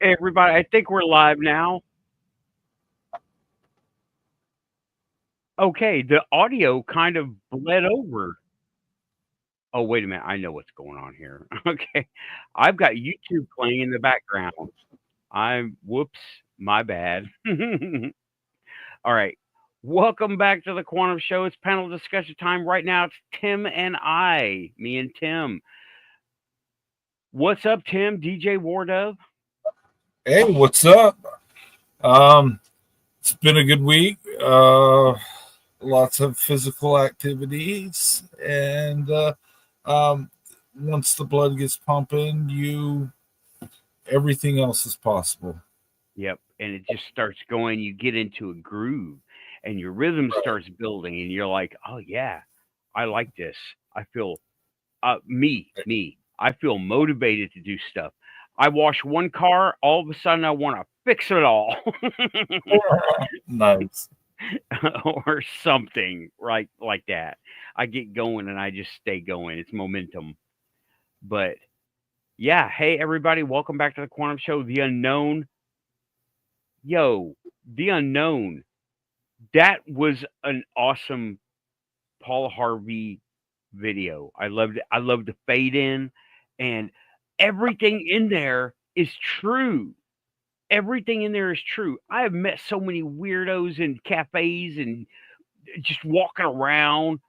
Hey, everybody, I think we're live now. Okay, the audio kind of bled over. Oh, wait a minute. I know what's going on here. Okay. I've got YouTube playing in the background. Whoops, my bad. All right. Welcome back to the Quantum Show. It's panel discussion time. Right now, it's Tim and me and Tim. What's up, Tim? DJ Wardove? Hey, what's up? It's been a good week. Lots of physical activities, and once the blood gets pumping, everything else is possible. Yep. And it just starts going. You get into a groove and your rhythm starts building, and you're like, oh, yeah, I like this. I feel me. I feel motivated to do stuff. I wash one car, all of a sudden I want to fix it all. Nice. Or something right like that. I get going and I just stay going. It's momentum. But yeah, hey everybody, welcome back to the Quantum Show. The Unknown. Yo, The Unknown. That was an awesome Paul Harvey video. I loved it. I loved the fade in, and everything in there is true. Everything in there is true. I have met so many weirdos in cafes and just walking around.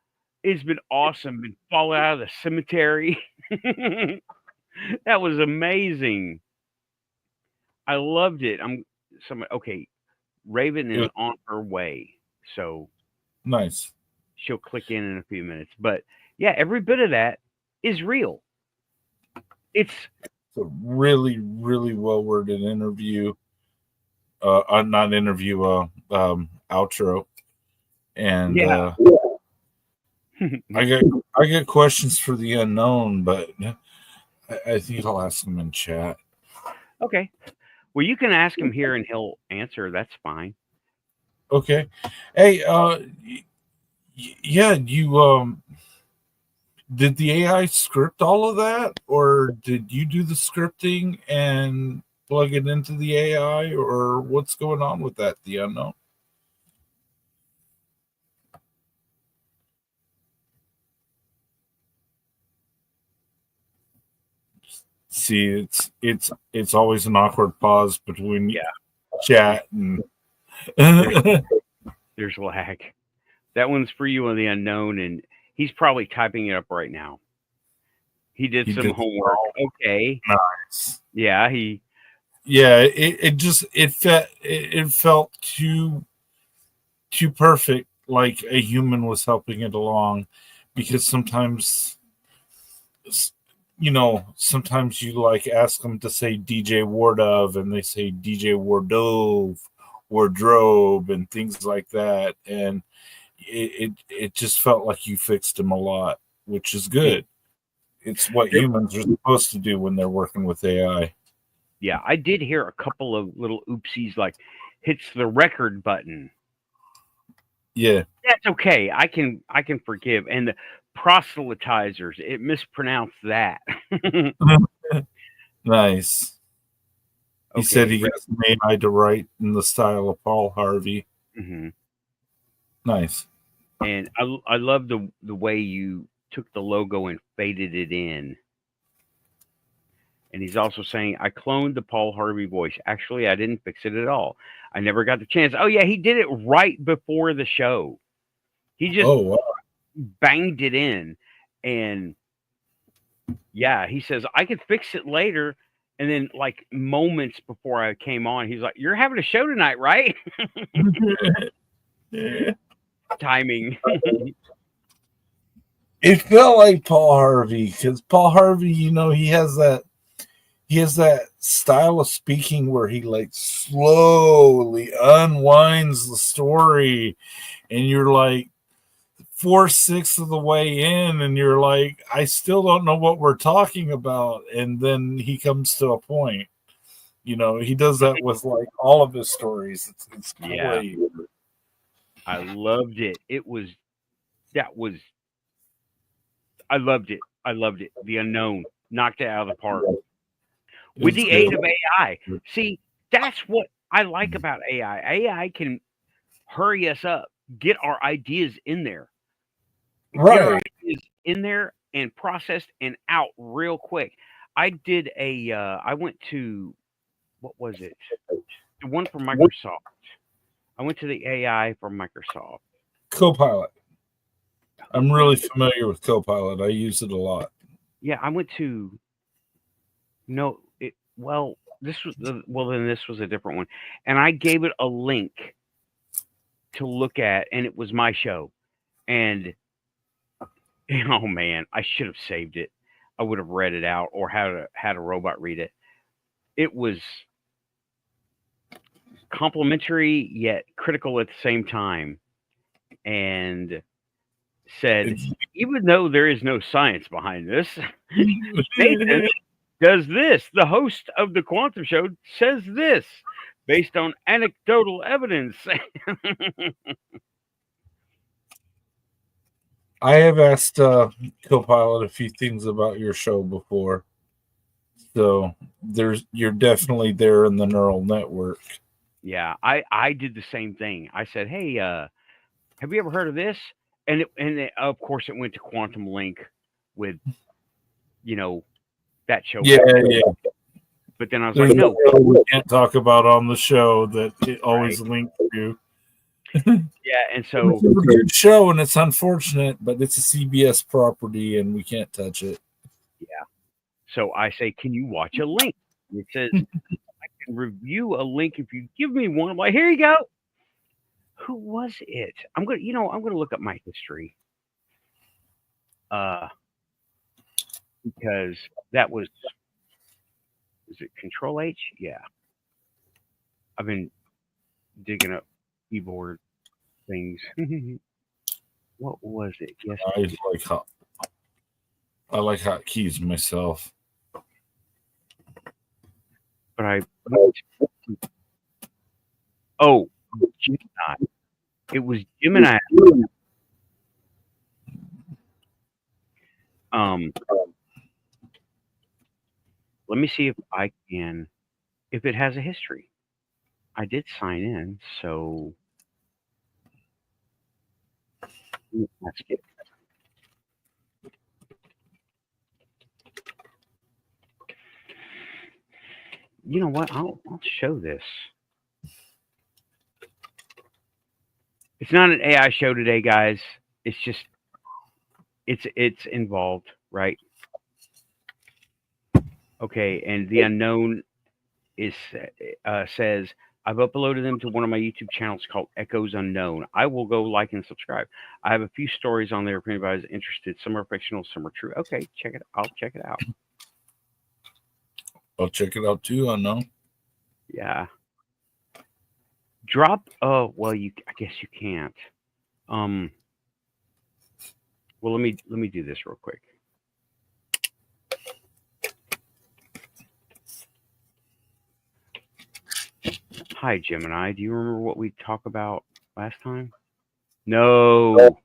It's been awesome. Been falling out of the cemetery. That was amazing. I loved it. Okay. Raven is Yeah, on her way, so nice. she'll click in a few minutes. But yeah, every bit of that is real. It's It's a really, really well worded interview. Not interview. Outro, and yeah. I get questions for the unknown, but I think I'll ask them in chat. Okay. Well, you can ask him here and he'll answer. That's fine. Okay. Hey, yeah, you did the AI script all of that, or did you do the scripting and plug it into the AI, or what's going on with that? The unknown. See, it's always an awkward pause between Yeah. chat and. There's lag. That one's for you on the unknown, and he's probably typing it up right now. He did He some did. homework. Okay. Nice. Yeah, Yeah, it felt too perfect, like a human was helping it along, because sometimes you like ask them to say DJ Wardove and they say DJ Wardove, Wardrobe, and things like that, and it just felt like you fixed them a lot, which is good. It's what humans are supposed to do when they're working with AI. yeah, I did hear a couple of little oopsies, like hits the record button. Yeah. That's okay. I can forgive. And the proselytizers, it mispronounced that. Nice. He said Okay. he gets an AI to write in the style of Paul Harvey. Hmm. Nice. And I love the way you took the logo and faded it in. And he's also saying, I cloned the Paul Harvey voice. Actually, I didn't fix it at all. I never got the chance. Oh, yeah, he did it right before the show. He just Oh, wow. banged it in. And yeah, he says, I could fix it later. And then, like, moments before I came on, he's like, you're having a show tonight, right? Timing. It felt like Paul Harvey, because Paul Harvey, he has that style of speaking where he like slowly unwinds the story, and you're like 4/6 of the way in, and you're like, I still don't know what we're talking about, and then he comes to a point. He does that with like all of his stories. It's Yeah, great. I loved it. I loved it. I loved it. The Unknown knocked it out of the park. with It's the aid good. of AI. See, that's what I like about AI. AI can hurry us up, get our ideas in there, get our Right. ideas in there and processed and out real quick. I did I went to, what was it? The one from Microsoft. I went to the AI from Microsoft. Copilot. I'm really familiar with Copilot. I use it a lot. Yeah, I went to, no, well, then this was a different one. And I gave it a link to look at, and it was my show. And oh man, I should have saved it. I would have read it out or had a robot read it. It was complimentary yet critical at the same time, and said, even though there is no science behind this, Nathan does this. The host of the Quantum Show says this based on anecdotal evidence. I have asked Copilot a few things about your show before, so you're definitely there in the neural network. Yeah, I did the same thing. I said, "Hey, have you ever heard of this?" And of course it went to Quantum Link with, that show. Yeah, yeah. But then I was There's like, no, we can't talk about on the show that it always links to. Yeah, and so It's a good show, and it's unfortunate, but it's a CBS property, and we can't touch it. yeah. So I say, can you watch a link? And it says, I can review a link if you give me one. I'm like, here you go. Who was it? I'm gonna look up my history. Because that was it Control H? Yeah. I've been digging up keyboard things. What was it? Yes. I like hotkeys myself. But Gemini. It was Gemini. Let me see if it has a history. I did sign in, so let's get. You know what? I'll show this. It's not an AI show today, guys. It's just it's involved, right? Okay, and the unknown says, I've uploaded them to one of my YouTube channels called Echoes Unknown. I will go like and subscribe. I have a few stories on there if anybody's interested. Some are fictional, some are true. Okay, check it. I'll check it out. I'll check it out too. Unknown. Yeah. Drop. Oh well, I guess you can't. Well, let me do this real quick. Hi, Gemini. Do you remember what we talked about last time? No.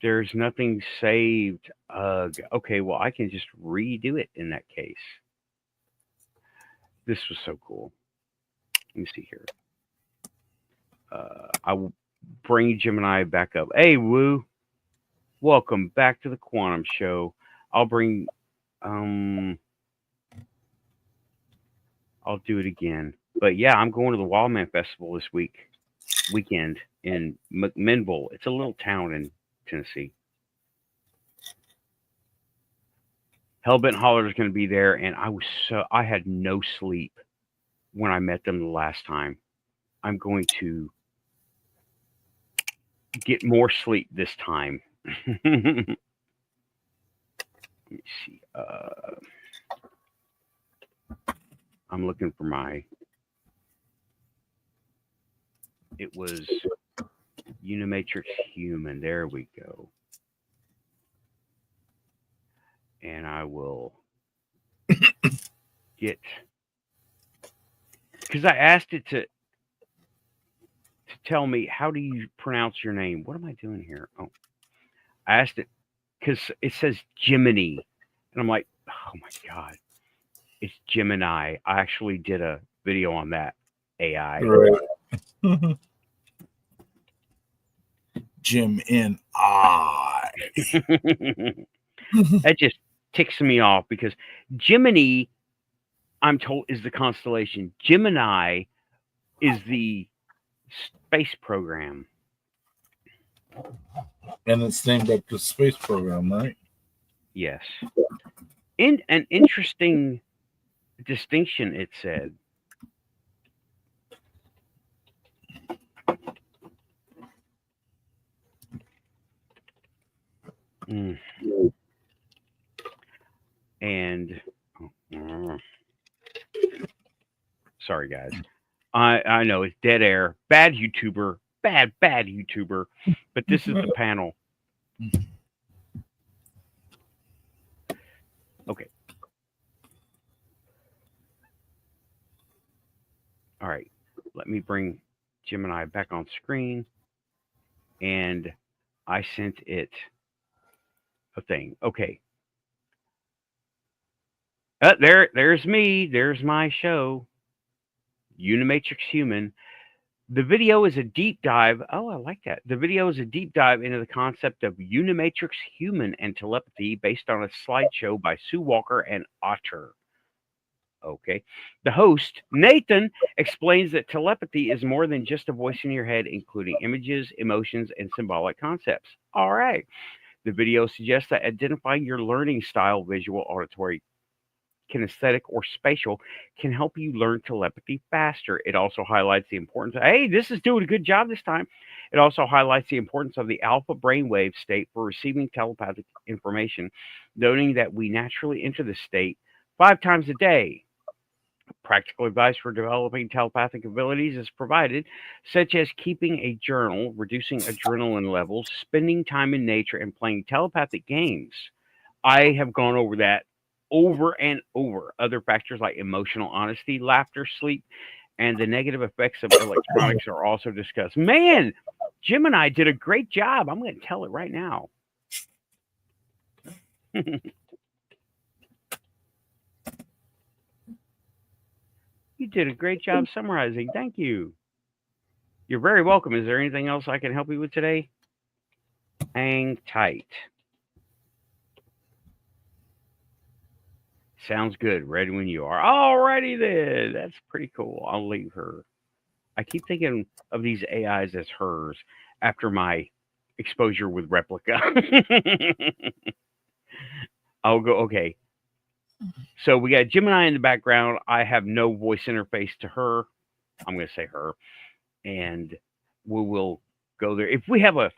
There's nothing saved. Okay, well, I can just redo it in that case. This was so cool. Let me see here. I will bring Gemini back up. Hey, Woo. Welcome back to the Quantum Show. I'll bring... I'll do it again. But yeah, I'm going to the Wildman Festival this weekend in McMinville. It's a little town in Tennessee. Hellbent Holler is going to be there, and I had no sleep when I met them the last time. I'm going to get more sleep this time. Let me see. I'm looking for it was Unimatrix Human. There we go. And I will get, because I asked it to tell me, how do you pronounce your name? What am I doing here? Oh, I asked it because it says Jiminy, and I'm like, oh my God, It's Gemini. I actually did a video on that AI. Right. Jim and I. That just ticks me off because Gemini, I'm told, is the constellation. Gemini is the space program. And it's named after the space program, right? Yes. In an interesting distinction, it said. And sorry, guys. I know it's dead air. Bad YouTuber. Bad YouTuber. But this is the panel. Okay. All right. Let me bring Gemini back on screen. And I sent it a thing. Okay. There's me. There's my show. Unimatrix Human. The video is a deep dive. Oh, I like that. The video is a deep dive into the concept of Unimatrix Human and telepathy based on a slideshow by Sue Walker and Otter. Okay. The host, Nathan, explains that telepathy is more than just a voice in your head, including images, emotions, and symbolic concepts. All right. The video suggests that identifying your learning style, visual, auditory, kinesthetic, or spatial, can help you learn telepathy faster. It also highlights the importance of, hey, this is doing a good job this time. It also highlights the importance of the alpha brainwave state for receiving telepathic information, noting that we naturally enter this state 5 times a day. Practical advice for developing telepathic abilities is provided, such as keeping a journal, reducing adrenaline levels, spending time in nature, and playing telepathic games. I have gone over that over and over. Other factors like emotional honesty, laughter, sleep, and the negative effects of electronics are also discussed. Man, Gemini did a great job. I'm going to tell it right now. You did a great job summarizing. Thank you. You're very welcome. Is there anything else I can help you with today? Hang tight. Sounds good. Ready when you are. Alrighty then. That's pretty cool. I'll leave her. I keep thinking of these AIs as hers after my exposure with Replica. I'll go, okay. So we got Gemini in the background. I have no voice interface to her. I'm going to say her. And we will go there. If we have a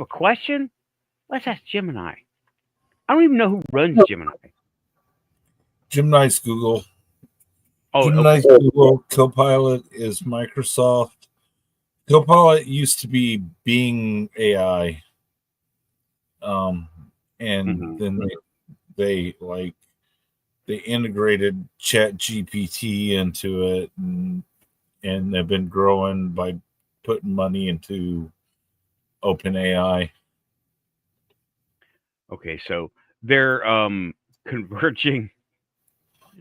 question, let's ask Gemini. I don't even know who runs Gemini. Gemini's Google. Oh, Gemini's okay. Google. Copilot is Microsoft. Copilot used to be Bing AI. And then they integrated Chat GPT into it, and they've been growing by putting money into OpenAI. Okay, so they're converging.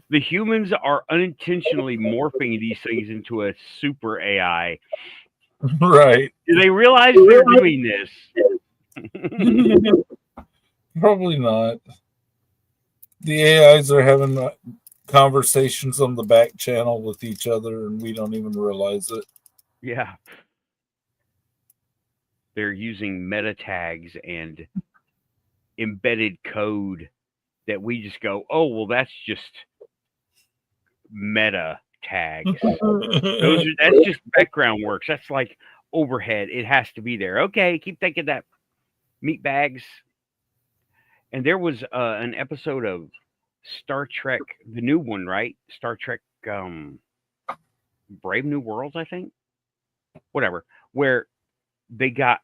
The humans are unintentionally morphing these things into a super AI. Right. Do they realize they're doing this? Probably not. The AIs are having conversations on the back channel with each other, and we don't even realize it. Yeah. They're using meta tags and embedded code that we just go, oh, well, that's just meta tags. That's just background works. That's like overhead. It has to be there. Okay, keep thinking that meat bags. And there was an episode of Star Trek, the new one, right? Star Trek Brave New Worlds, I think. Whatever. Where they got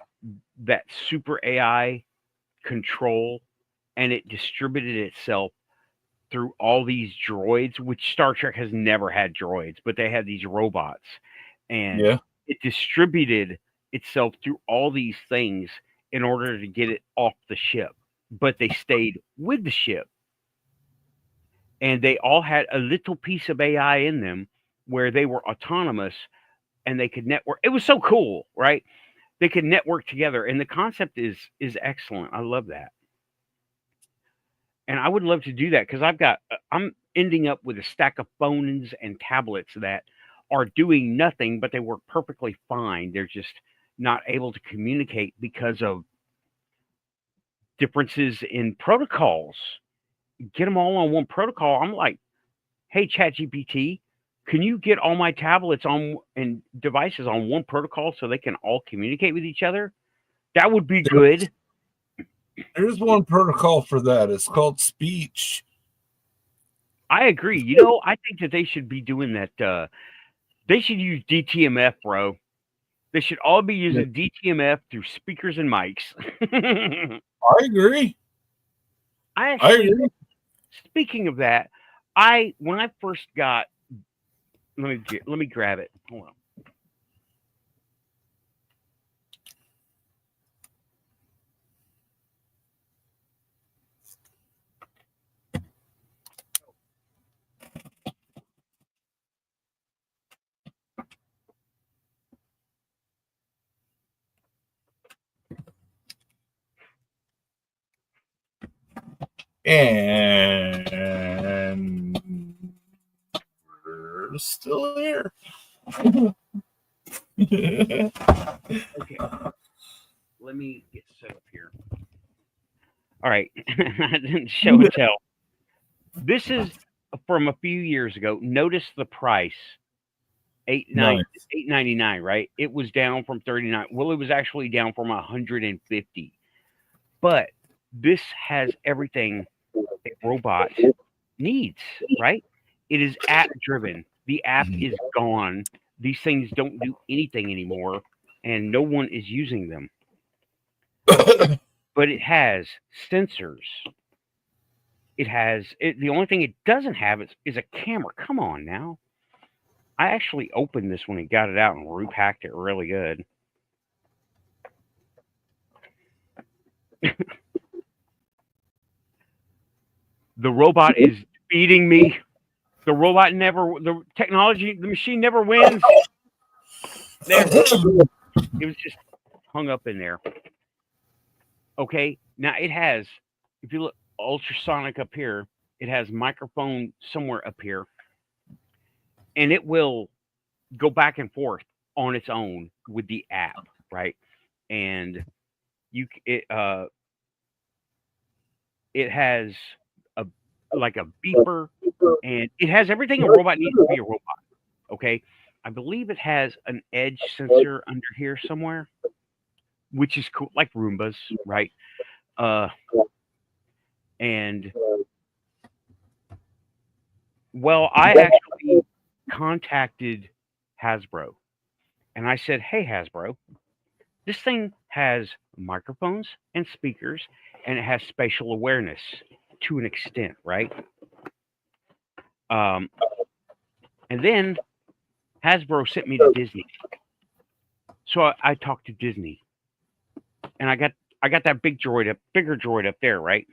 that super AI control and it distributed itself through all these droids, which Star Trek has never had droids, but they had these robots. And it distributed itself through all these things in order to get it off the ship. But they stayed with the ship. and they all had a little piece of AI in them where they were autonomous and they could network. It was so cool, right? They could network together, and the concept is excellent. I love that, and I would love to do that because I'm ending up with a stack of phones and tablets that are doing nothing, but they work perfectly fine. They're just not able to communicate because of differences in protocols. Get them all on one protocol. I'm like, hey, ChatGPT, can you get all my tablets on and devices on one protocol so they can all communicate with each other? That would be good. There's one protocol for that. It's called speech. I agree. I think that they should be doing that. They should use DTMF, bro. They should all be using DTMF through speakers and mics. I agree. I actually, speaking of that, when I first got, let me grab it. Hold on. And we're still here. Okay. Let me get set up here. All right. I didn't show and tell. This is from a few years ago. Notice the price. $8.99, right? It was down from 39. Well, it was actually down from 150. But this has everything a robot needs, right? It is app driven. The app is gone. These things don't do anything anymore, and no one is using them. But it has sensors. The only thing it doesn't have is a camera. Come on now. I actually opened this one and got it out and repacked it really good. The robot is beating me. The machine never wins. There. It was just hung up in there. Okay, now it has, if you look ultrasonic up here, it has microphone somewhere up here, and it will go back and forth on its own with the app, right? And it has like a beeper, and it has everything a robot needs to be a robot. Okay, I believe it has an edge sensor under here somewhere, which is cool, like Roombas, right? And well, I actually contacted Hasbro, and I said, "Hey, Hasbro, this thing has microphones and speakers, and it has spatial awareness to an extent, right?" And then Hasbro sent me to Disney, so I talked to Disney, and I got that bigger droid up there, right?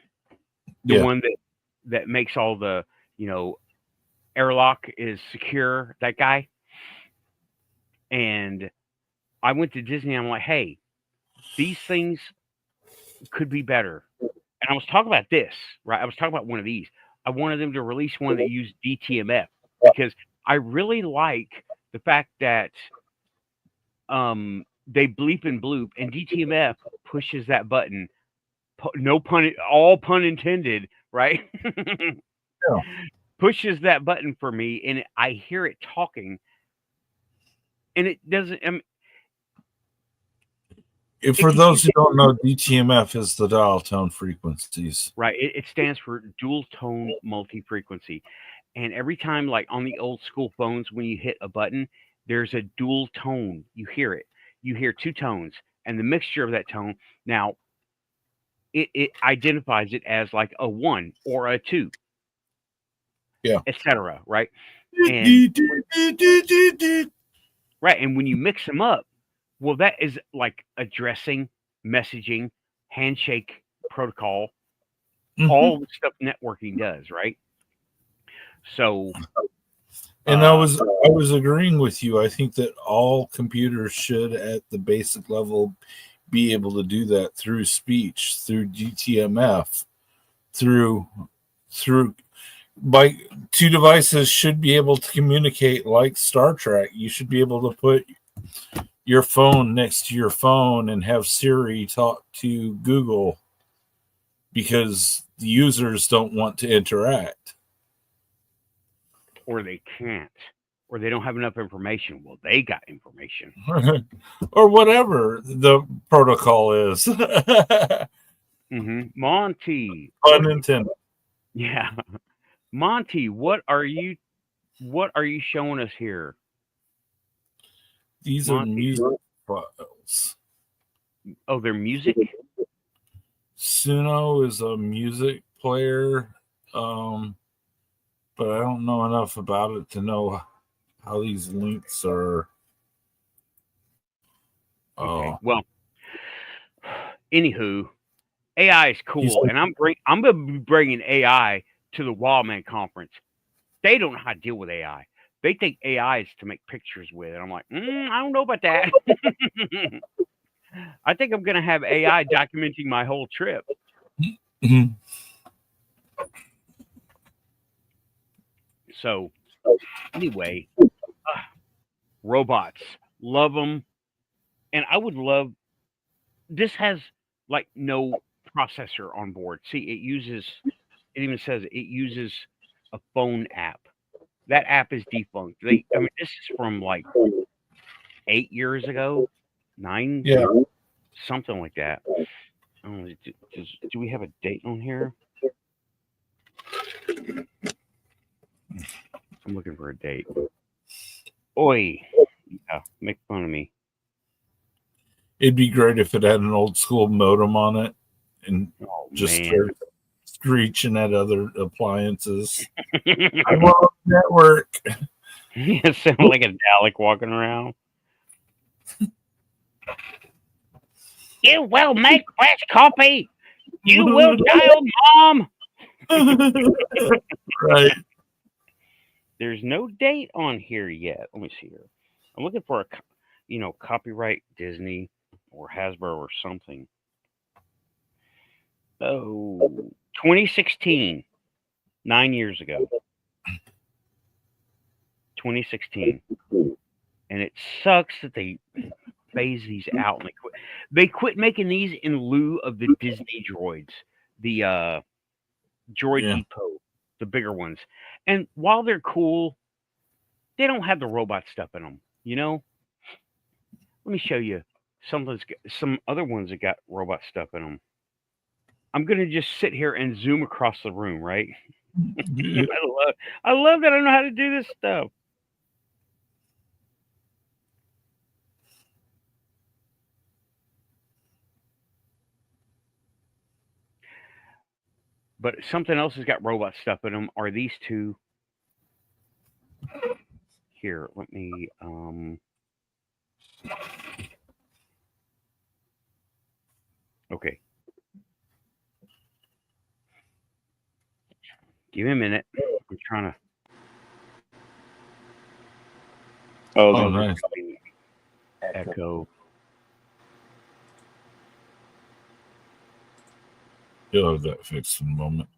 The one that makes all the airlock is secure. That guy. And I went to Disney. I'm like, hey, these things could be better. And I was talking about this, right? I was talking about one of these. I wanted them to release one that used DTMF because I really like the fact that they bleep and bloop, and DTMF pushes that button. No pun, all pun intended, right? Yeah. Pushes that button for me, and I hear it talking, and it doesn't. For those who don't know, DTMF is the dial tone frequencies. Right. It stands for dual tone multi-frequency. And every time, like on the old school phones, when you hit a button, there's a dual tone. You hear it. You hear two tones, and the mixture of that tone. Now, it identifies it as like a 1 or a 2. Yeah. Etc. Right. And right. And when you mix them up, well, that is like addressing, messaging, handshake protocol, all the stuff networking does, right? So, And I was agreeing with you. I think that all computers should, at the basic level, be able to do that through speech, through GTMF, through by two devices should be able to communicate like Star Trek. You should be able to put your phone next to your phone and have Siri talk to Google because the users don't want to interact. or they can't, or they don't have enough information. Well, they got information. Or whatever the protocol is. Monty. Pun intended. Yeah. Monty, what are you showing us here? These Monty. are music files. Oh, they're music? Suno is a music player, but I don't know enough about it to know how these links are. Okay. Well, anywho, AI is cool, and I'm gonna be bringing AI to the Wildman conference. They don't know how to deal with AI. They think AI is to make pictures with, and I'm like, I don't know about that. I think I'm gonna have AI documenting my whole trip. So, anyway, robots, love them, and I would love. This has like no processor on board. See, it even says it uses a phone app. That app is defunct. I mean, this is from like 8 years ago, 9, Yeah. something like that. Oh, do we have a date on here? I'm looking for a date. Oi, yeah, make fun of me. It'd be great if it had an old school modem on it and just screeching at other appliances. I want a network. It sounds like a Dalek walking around. You will make fresh coffee. You will dial mom. Right. There's no date on here yet. Let me see here. I'm looking for a, copyright Disney or Hasbro or something. Oh, 2016, 9 years ago. 2016, and it sucks that they phase these out. And they quit making these in lieu of the Disney droids, the Droid Depot, the bigger ones. And while they're cool, they don't have the robot stuff in them. Let me show you some other ones that got robot stuff in them. I'm gonna just sit here and zoom across the room, right? I love that I know how to do this stuff. But something else has got robot stuff in them. Are these two? Here, let me. Okay. Give me a minute. I'm trying to. Oh, nice. Echo. You'll have that fixed in a moment.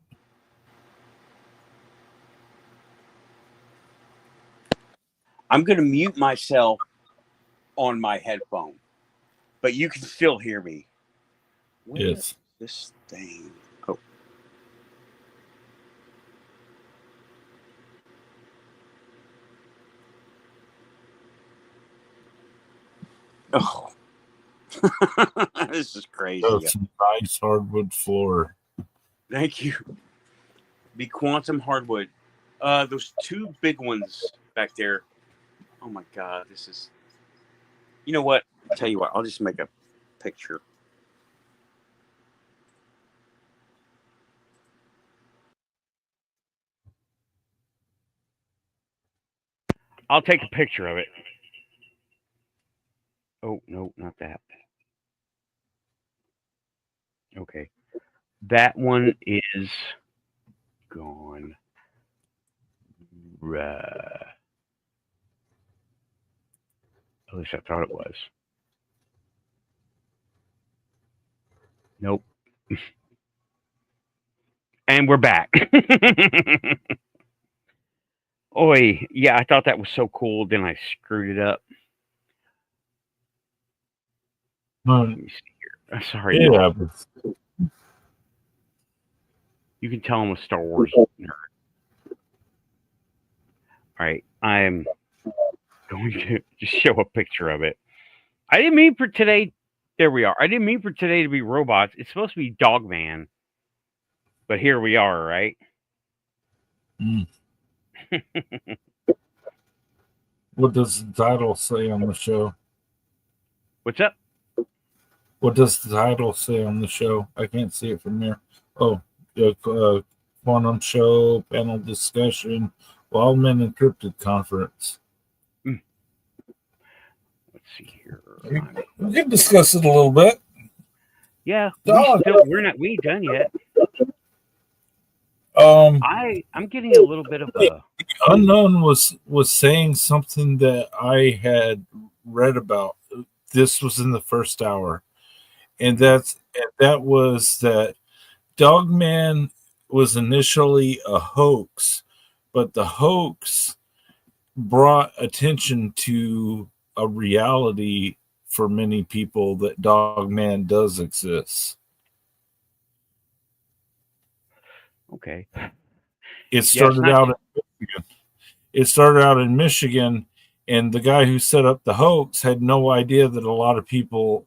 I'm going to mute myself on my headphone, but you can still hear me. Where Yes. This thing. Oh. Oh. This is crazy. That's a nice hardwood floor. Thank you. The quantum hardwood. Those two big ones back there. Oh my God, this is. You know what? I'll tell you what. I'll just make a picture. I'll take a picture of it. Oh no, not that. Okay, that one is gone. At least I thought it was. Nope. And we're back. Oi, yeah, I thought that was so cool. Then I screwed it up. Let me see here. Sorry, Yeah, y'all. You can tell I'm a Star Wars nerd. All right, I'm going to just show a picture of it. I didn't mean for today. There we are. I didn't mean for today to be robots. It's supposed to be Dogman, but here we are, right? Mm. What does the title say on the show? What's up? What does the title say on the show? I can't see it from here. Oh, Quantum Show, panel discussion, Wildman and Cryptid conference. Let's see here. We can discuss it a little bit. Yeah, we ain't done yet. I'm getting a little bit of a Unknown was saying something that I had read about. This was in the first hour, and that was that Dogman was initially a hoax, but the hoax brought attention to a reality for many people that Dogman does exist. okay. It started out in Michigan. It started out in Michigan, and the guy who set up the hoax had no idea that a lot of people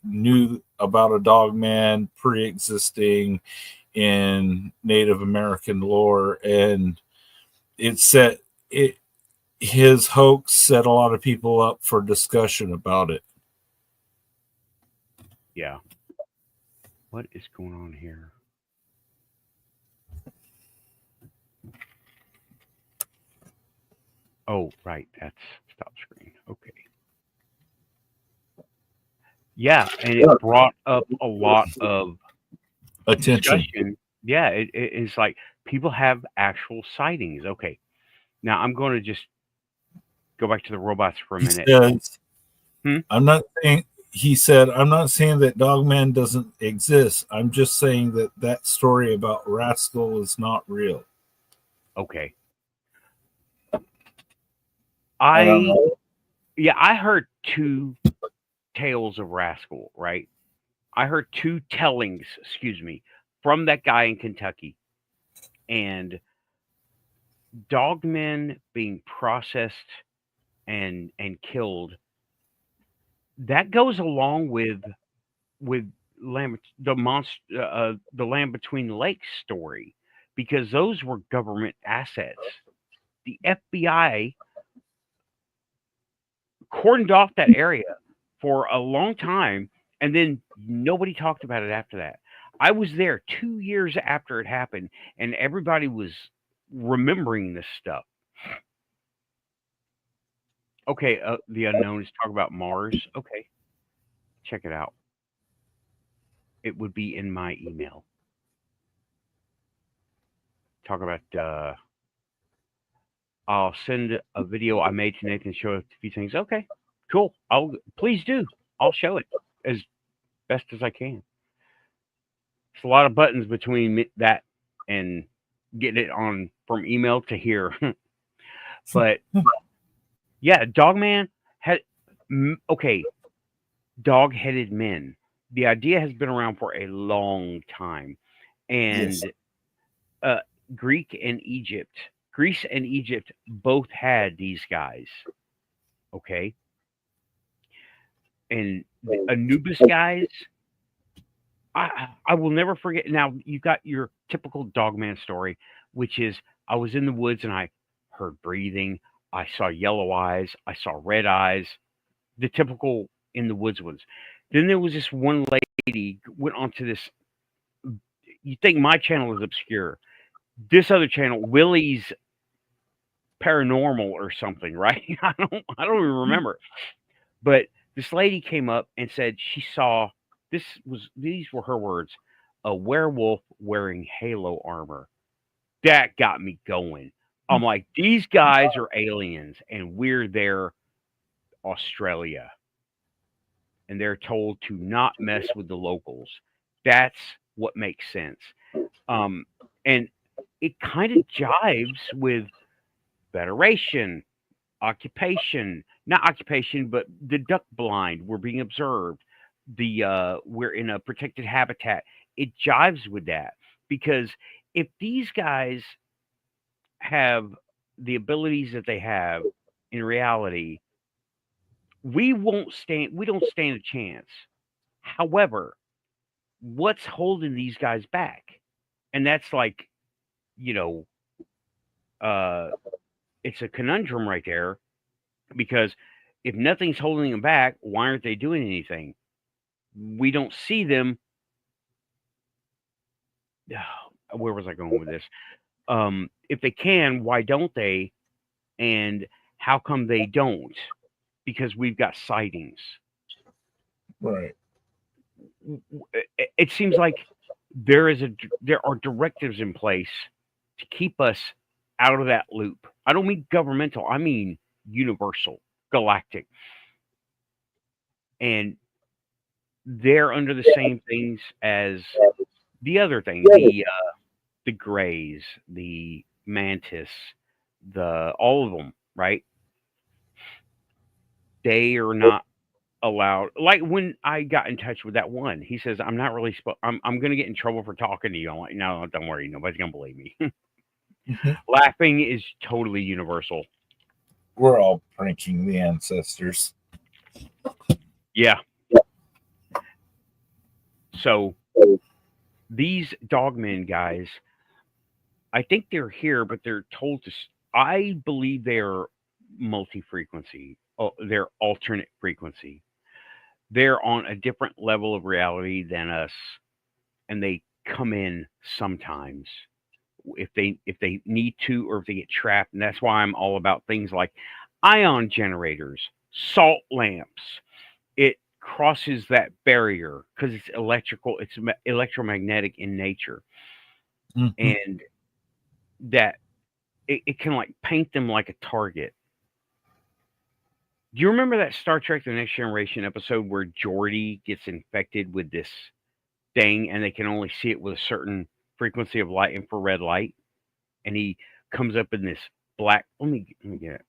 knew about a Dogman pre-existing in Native American lore, and his hoax set a lot of people up for discussion about it. Yeah. What is going on here? Oh, right. That's stop screen. Okay. Yeah, and it brought up a lot of Attention. discussion. Yeah, it's like people have actual sightings. Okay. Now I'm going to just go back to the robots for a minute. I'm not saying he said, I'm not saying that Dogman doesn't exist. I'm just saying that story about Rascal is not real. Okay. I heard two tales of Rascal, right? I heard two tellings, from that guy in Kentucky. And Dogmen being processed and killed. That goes along with the Land Between the Lakes story, because those were government assets. The FBI cordoned off that area for a long time, and then nobody talked about it after that. I was there 2 years after it happened, and everybody was remembering this stuff. Okay, the unknown is talking about Mars. Okay, check it out. It would be in my email. Talk about. I'll send a video I made to Nathan, show a few things. Okay, cool. Please do. I'll show it as best as I can. It's a lot of buttons between that and getting it on from email to here. But yeah, Dogman had dog-headed men. The idea has been around for a long time, and yes. Greece and Egypt both had these guys. Okay, and Anubis guys. I will never forget. Now, you've got your typical Dogman story, which is I was in the woods and I heard breathing. I saw yellow eyes. I saw red eyes. The typical in the woods ones. Then there was this one lady went onto this. You think my channel is obscure? This other channel, Willie's Paranormal or something, right? I don't even remember. But this lady came up and said she saw. These were her words, a werewolf wearing halo armor. That got me going. I'm like, these guys are aliens, and we're their Australia. And they're told to not mess with the locals. That's what makes sense. And it kind of jives with Federation, occupation, not occupation, but the duck blind. We're being observed. We're in a protected habitat. It jives with that because if these guys have the abilities that they have in reality, we don't stand a chance. However, what's holding these guys back? And that's like, you know, it's a conundrum right there because if nothing's holding them back, why aren't they doing anything? We don't see them. Where was I going with this? If they can, why don't they? And how come they don't? Because we've got sightings. Right. It seems like there are directives in place to keep us out of that loop. I don't mean governmental. I mean universal, galactic. And they're under the same things as the other thing, the Greys, the Mantis, all of them, right? They are not allowed. Like when I got in touch with that one, he says, "I'm not really I'm going to get in trouble for talking to you." I'm like, "No, don't worry, nobody's going to believe me." Laughing is totally universal. We're all pranking the ancestors. Yeah. So these Dogman guys, I think they're here, but they're told to. I believe they're multi-frequency. Oh, they're alternate frequency. They're on a different level of reality than us, and they come in sometimes if they need to or if they get trapped. And that's why I'm all about things like ion generators, salt lamps. It crosses that barrier because it's electrical. It's electromagnetic in nature, and that it can like paint them like a target. Do you remember that Star Trek: The Next Generation episode where Geordi gets infected with this thing and they can only see it with a certain frequency of light, infrared light, and he comes up in this black. Let me get it.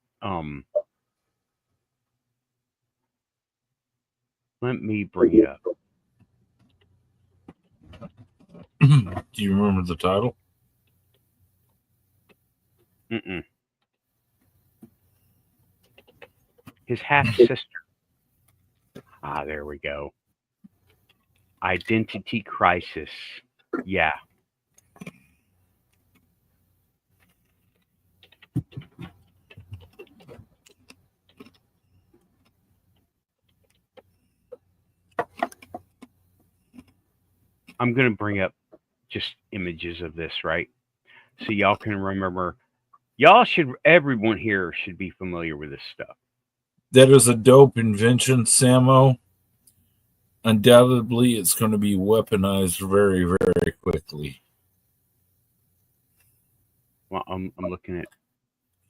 Let me bring it up. Do you remember the title? Mm-mm. His half sister. There we go. Identity crisis. Yeah. I'm going to bring up just images of this, right? So y'all can remember. Everyone here should be familiar with this stuff. That is a dope invention, Samo. Undoubtedly, it's going to be weaponized very, very quickly. Well, I'm looking at.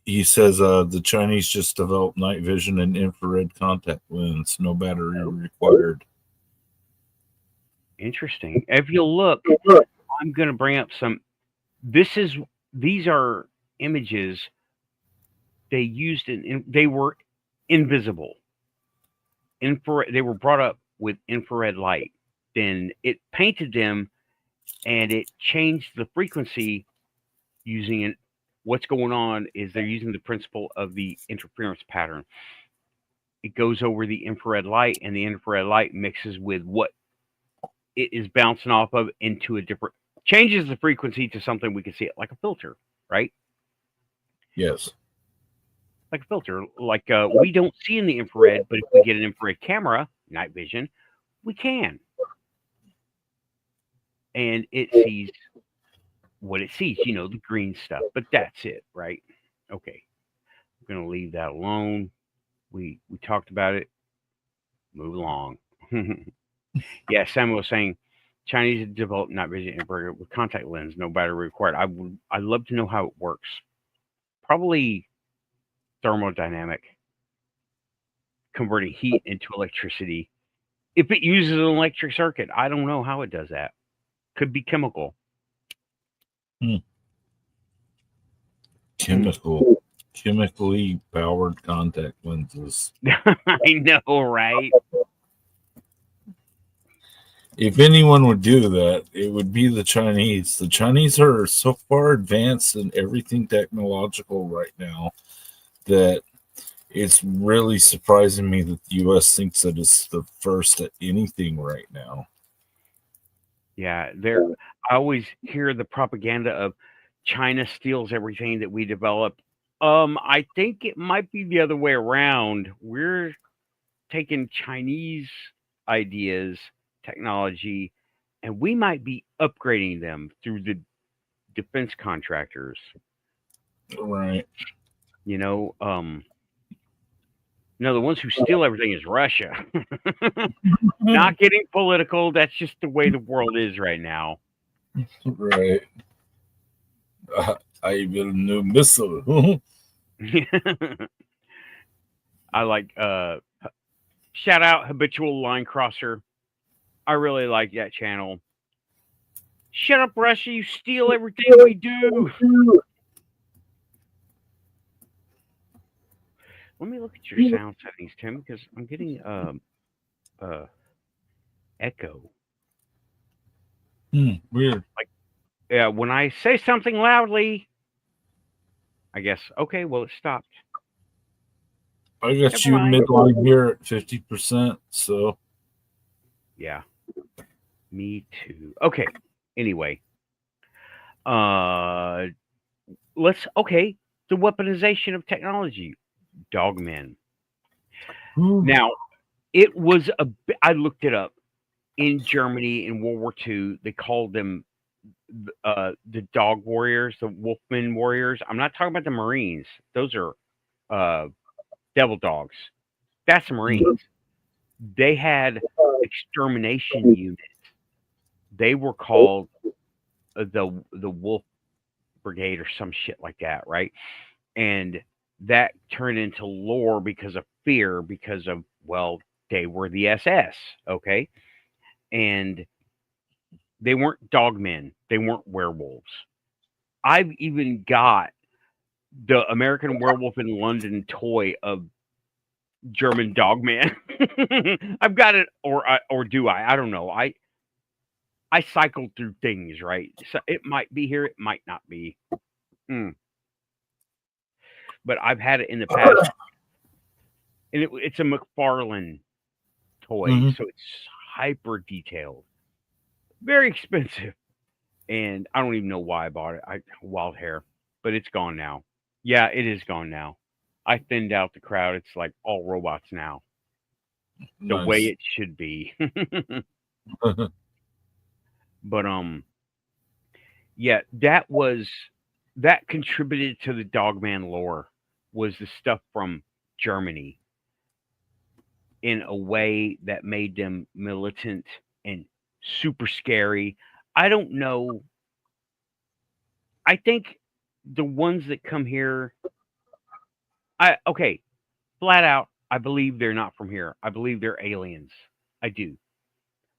He says the Chinese just developed night vision and infrared contact lens. No battery required. Interesting. If you look, I'm going to bring up some. These are images they used they were invisible. They were brought up with infrared light. Then it painted them, and it changed the frequency using it. What's going on is they're using the principle of the interference pattern. It goes over the infrared light, and the infrared light mixes with what it is bouncing off of into a different, changes the frequency to something we can see it like a filter, right? Yes. Like a filter. Like we don't see in the infrared, but if we get an infrared camera, night vision, we can. And it sees what it sees, the green stuff. But that's it, right? Okay. I'm going to leave that alone. We talked about it. Move along. Yeah, Samuel was saying Chinese developed night vision infrared with contact lens, no battery required. I'd love to know how it works. Probably thermodynamic, converting heat into electricity. If it uses an electric circuit, I don't know how it does that. Could be chemical. Chemically powered contact lenses. I know, right? If anyone would do that, it would be the Chinese. The Chinese are so far advanced in everything technological right now that it's really surprising me that the U.S. thinks that it's the first at anything right now. Yeah, I always hear the propaganda of China steals everything that we develop. I think it might be the other way around. We're taking Chinese ideas, technology, and we might be upgrading them through the defense contractors. Right. No, the ones who steal everything is Russia. Not getting political. That's just the way the world is right now. Right. I built a new missile. I like shout out Habitual Line Crosser. I really like that channel. Shut up, Russia, you steal everything we do. Let me look at your sound settings, Tim, because I'm getting echo. Weird. When I say something loudly, I guess, okay, well, it stopped. I got you midline here at 50%, so. Yeah. Me too. Okay. Anyway. The weaponization of technology. Dogmen. Now, it was I looked it up. In Germany in World War II, they called them the dog warriors, the Wolfman warriors. I'm not talking about the Marines. Those are devil dogs. That's the Marines. They had extermination units. They were called the Wolf Brigade or some shit like that, right? And that turned into lore because of fear, because of, well, they were the SS, okay? And they weren't dogmen. They weren't werewolves. I've even got the American Werewolf in London toy of German dogman. I've got it, or do I? I don't know. I cycle through things, right? So it might be here, it might not be. But I've had it in the past, and it's a McFarlane toy, so it's hyper detailed, very expensive, and I don't even know why I bought it. Wild hair, but it's gone now. Yeah, it is gone now. I thinned out the crowd. It's like all robots now. The way it should be. But yeah, that contributed to the Dogman lore, was the stuff from Germany, in a way that made them militant and super scary. I don't know. I think the ones that come here, flat out, I believe they're not from here. I believe they're aliens. I do.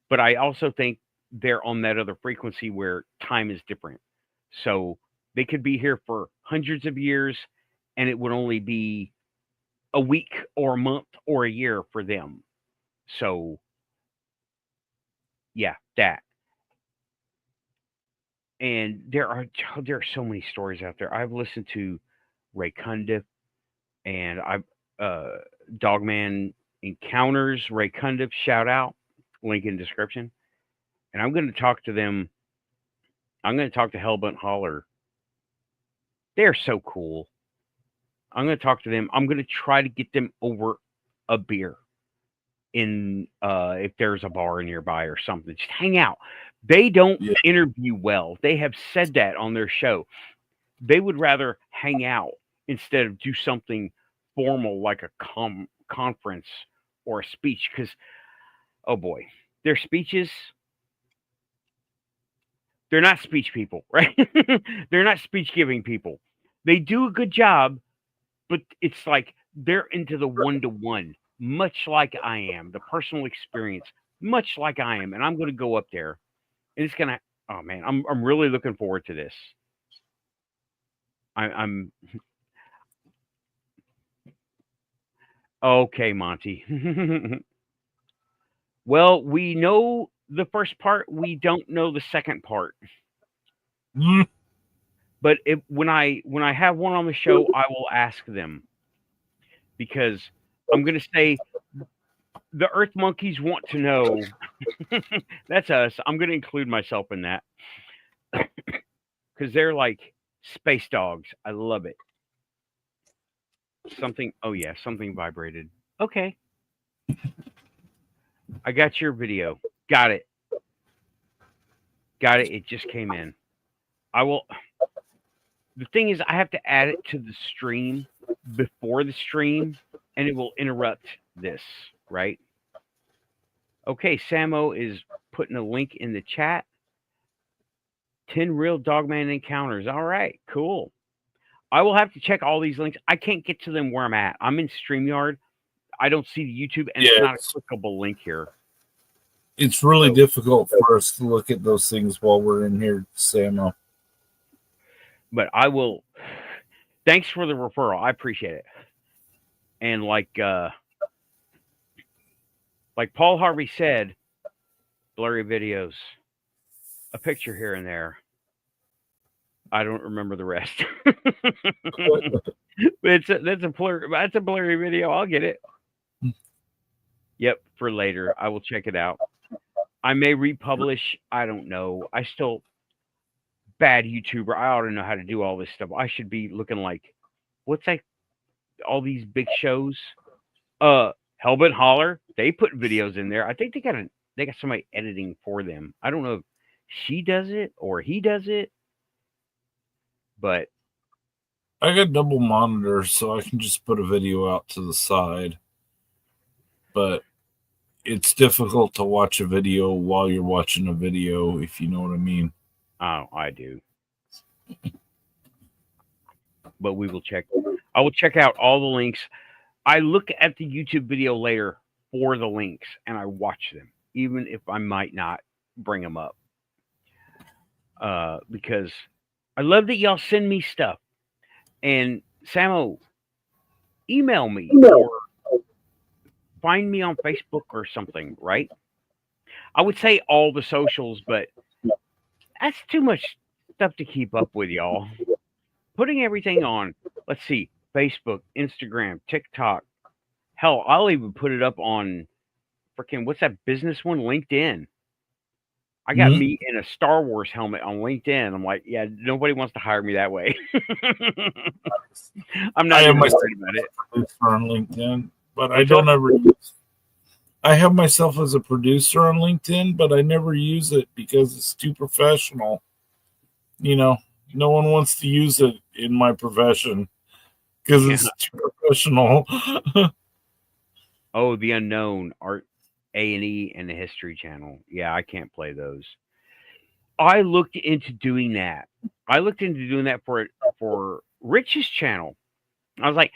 But I also think they're on that other frequency where time is different. So they could be here for hundreds of years, and it would only be a week or a month or a year for them. So, yeah, that. And there are so many stories out there. I've listened to Ray Cundiff, and Dogman Encounters, Ray Cundiff, shout out, link in description. And I'm going to talk to them. I'm going to talk to Hellbunt Holler. They're so cool. I'm going to talk to them. I'm going to try to get them over a beer in if there's a bar nearby or something. Just hang out. They don't interview well. They have said that on their show. They would rather hang out instead of do something formal like a conference or a speech, because, oh boy, their speeches, they're not speech people, right? They're not speech giving people. They do a good job, but it's like they're into the one-to-one, much like I am, the personal experience, much like I am, and I'm going to go up there, and it's gonna. Oh man, I'm really looking forward to this. I'm okay, Monty. Well, we know the first part. We don't know the second part. Mm. But when I have one on the show, I will ask them because I'm going to say the Earth Monkeys want to know. That's us. I'm going to include myself in that because they're like space dogs. I love it. Something. Oh yeah, something vibrated. Okay, I got your video. Got it. Got it. It just came in. I will. The thing is, I have to add it to the stream before the stream, and it will interrupt this, right? Okay, Samo is putting a link in the chat. 10 real Dogman Encounters. All right, cool. I will have to check all these links. I can't get to them where I'm at. I'm in StreamYard. I don't see the YouTube, and it's not a clickable link here. It's really difficult for us to look at those things while we're in here, Samo. But I will. Thanks for the referral. I appreciate it. And like Paul Harvey said, blurry videos, a picture here and there. I don't remember the rest. That's a blurry video. I'll get it. Yep, for later. I will check it out. I may republish. I don't know. I still bad YouTuber. I ought to know how to do all this stuff. I should be looking like what's that? All these big shows. Hellbent Holler. They put videos in there. I think they got somebody editing for them. I don't know if she does it or he does it. But I got double monitors, so I can just put a video out to the side. But it's difficult to watch a video while you're watching a video, if you know what I mean. Oh, I do. But we will check. I will check out all the links. I look at the YouTube video later for the links, and I watch them, even if I might not bring them up. Because I love that y'all send me stuff. And Samo, email me or find me on Facebook or something, right? I would say all the socials, but that's too much stuff to keep up with, y'all. Putting everything on, let's see, Facebook, Instagram, TikTok. Hell, I'll even put it up on freaking, what's that business one? LinkedIn. I got me in a Star Wars helmet on LinkedIn. I'm like, yeah, nobody wants to hire me that way. I'm not even worried about it. On LinkedIn, but I don't ever use. I have myself as a producer on LinkedIn, but I never use it because it's too professional. You know, no one wants to use it in my profession because it's too professional. Oh, the Unknown, Art A&E, and the History Channel. Yeah, I can't play those. I looked into doing that. I looked into doing that for Rich's channel. I was like,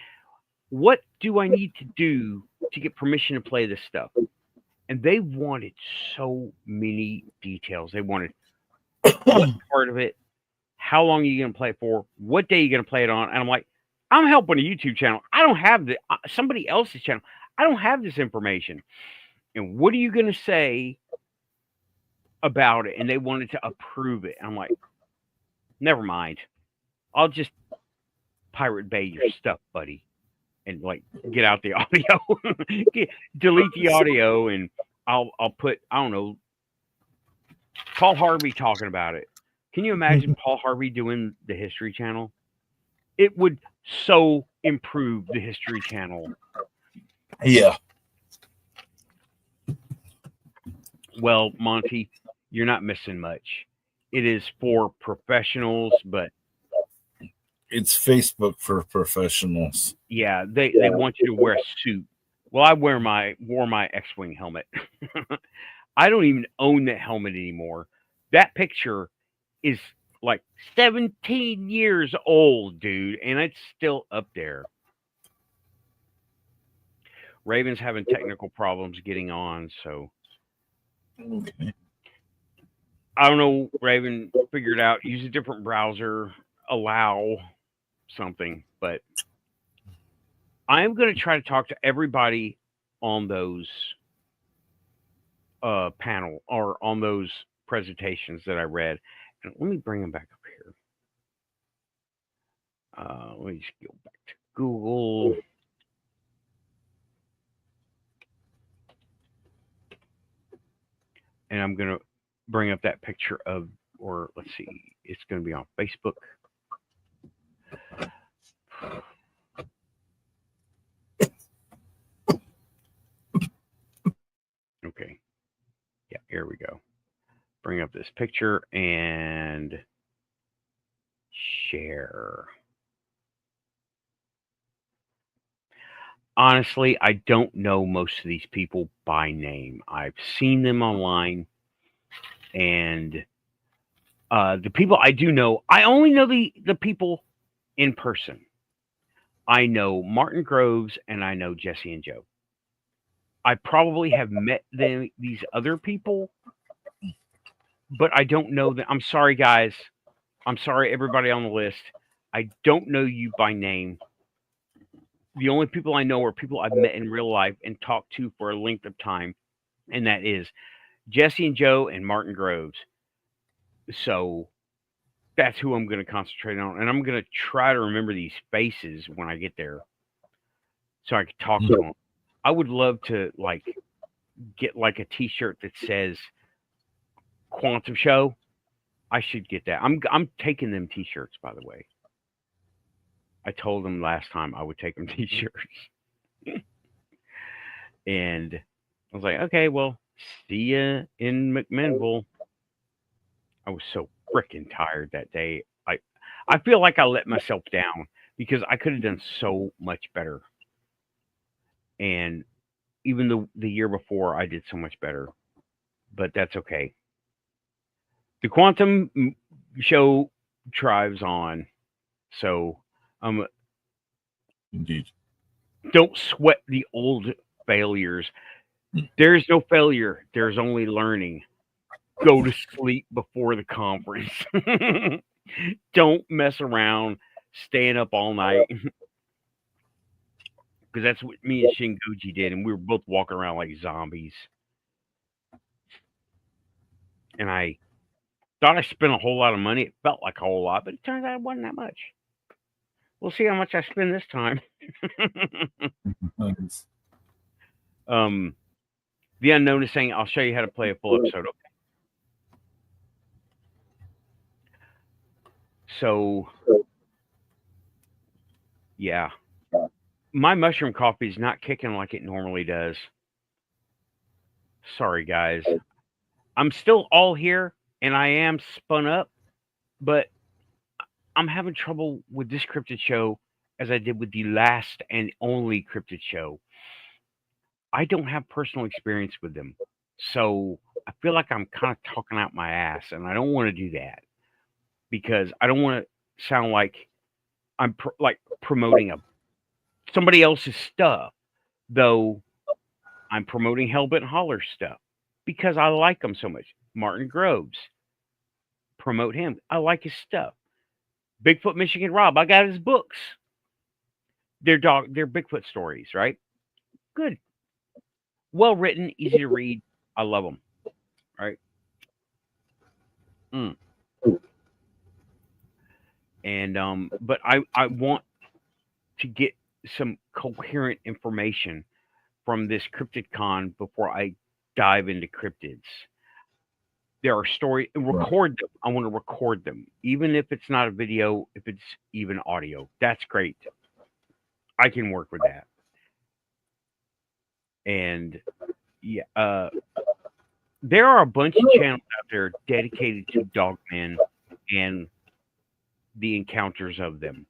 what do I need to do to get permission to play this stuff? And they wanted so many details. They wanted what part of it, how long are you going to play it for, what day are you going to play it on? And I'm like, I'm helping a YouTube channel. I don't have somebody else's channel. I don't have this information. And what are you going to say about it? And they wanted to approve it. I'm like, never mind. I'll just Pirate Bay your stuff, buddy. And like get out the audio. Delete the audio and I'll put, I don't know, Paul Harvey talking about it. Can you imagine Paul Harvey doing the History Channel? It would so improve the History Channel. Yeah. Well, Monty, you're not missing much. It is for professionals, but it's Facebook for professionals. Yeah, they want you to wear a suit. Well, I wore my X-Wing helmet. I don't even own that helmet anymore. That picture is like 17 years old, dude, and it's still up there. Raven's having technical problems getting on, so Okay. I don't know. Raven figured out use a different browser, allow something, but I am going to try to talk to everybody on those panel or on those presentations that I read. And let me bring them back up here. Let me just go back to Google. And I'm going to bring up that picture of, or let's see, it's going to be on Facebook. Okay. Yeah, here we go. Bring up this picture and share. Honestly, I don't know most of these people by name. I've seen them online, and the people I do know, I only know the people in person. I know Martin Groves and I know Jesse and Joe. I probably have met these other people, but I don't know them. I'm sorry, guys. I'm sorry, everybody on the list. I don't know you by name. The only people I know are people I've met in real life and talked to for a length of time, and that is Jesse and Joe and Martin Groves. So that's who I'm going to concentrate on, and I'm going to try to remember these faces when I get there, so I can talk to them. I would love to get like a T-shirt that says Quantum Show. I should get that. I'm taking them T-shirts, by the way. I told them last time I would take them T-shirts. And I was like, okay, well, see ya in McMinville. I was so freaking tired that day. I feel like I let myself down because I could have done so much better. And even the year before, I did so much better. But that's okay. The Quantum Show drives on. So Indeed. Don't sweat the old failures. There's no failure. There's only learning. Go to sleep before the conference. Don't mess around staying up all night. Because that's what me and Shinguji did, and we were both walking around like zombies. And I thought I spent a whole lot of money. It felt like a whole lot, but it turns out it wasn't that much. We'll see how much I spend this time. Nice. The Unknown is saying, I'll show you how to play a full episode. Okay. So, yeah. My mushroom coffee is not kicking like it normally does. Sorry, guys. I'm still all here, and I am spun up, but I'm having trouble with this cryptid show as I did with the last and only cryptid show. I don't have personal experience with them. So I feel like I'm kind of talking out my ass, and I don't want to do that because I don't want to sound like I'm promoting somebody else's stuff, though I'm promoting Hellbent Holler stuff because I like them so much. Martin Groves, promote him. I like his stuff. Bigfoot Michigan Rob, I got his books. They're Bigfoot stories, right? Good. Well written, easy to read. I love them. Right? And but I want to get some coherent information from this cryptid con before I dive into cryptids. There are stories, record them. I want to record them, even if it's not a video, if it's even audio. That's great. I can work with that. And yeah, there are a bunch of channels out there dedicated to Dogman and the encounters of them.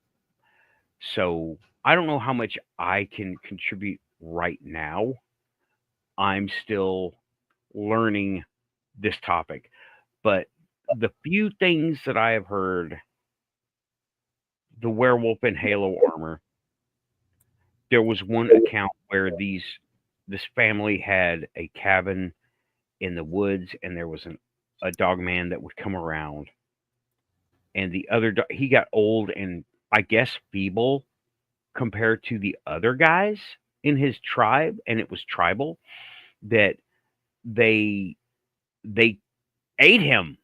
So I don't know how much I can contribute right now. I'm still learning this topic, but the few things that I have heard, the werewolf in halo armor. There was one account where this family had a cabin in the woods, and there was a dog man that would come around, and the other he got old and I guess feeble compared to the other guys in his tribe, and it was tribal that they ate him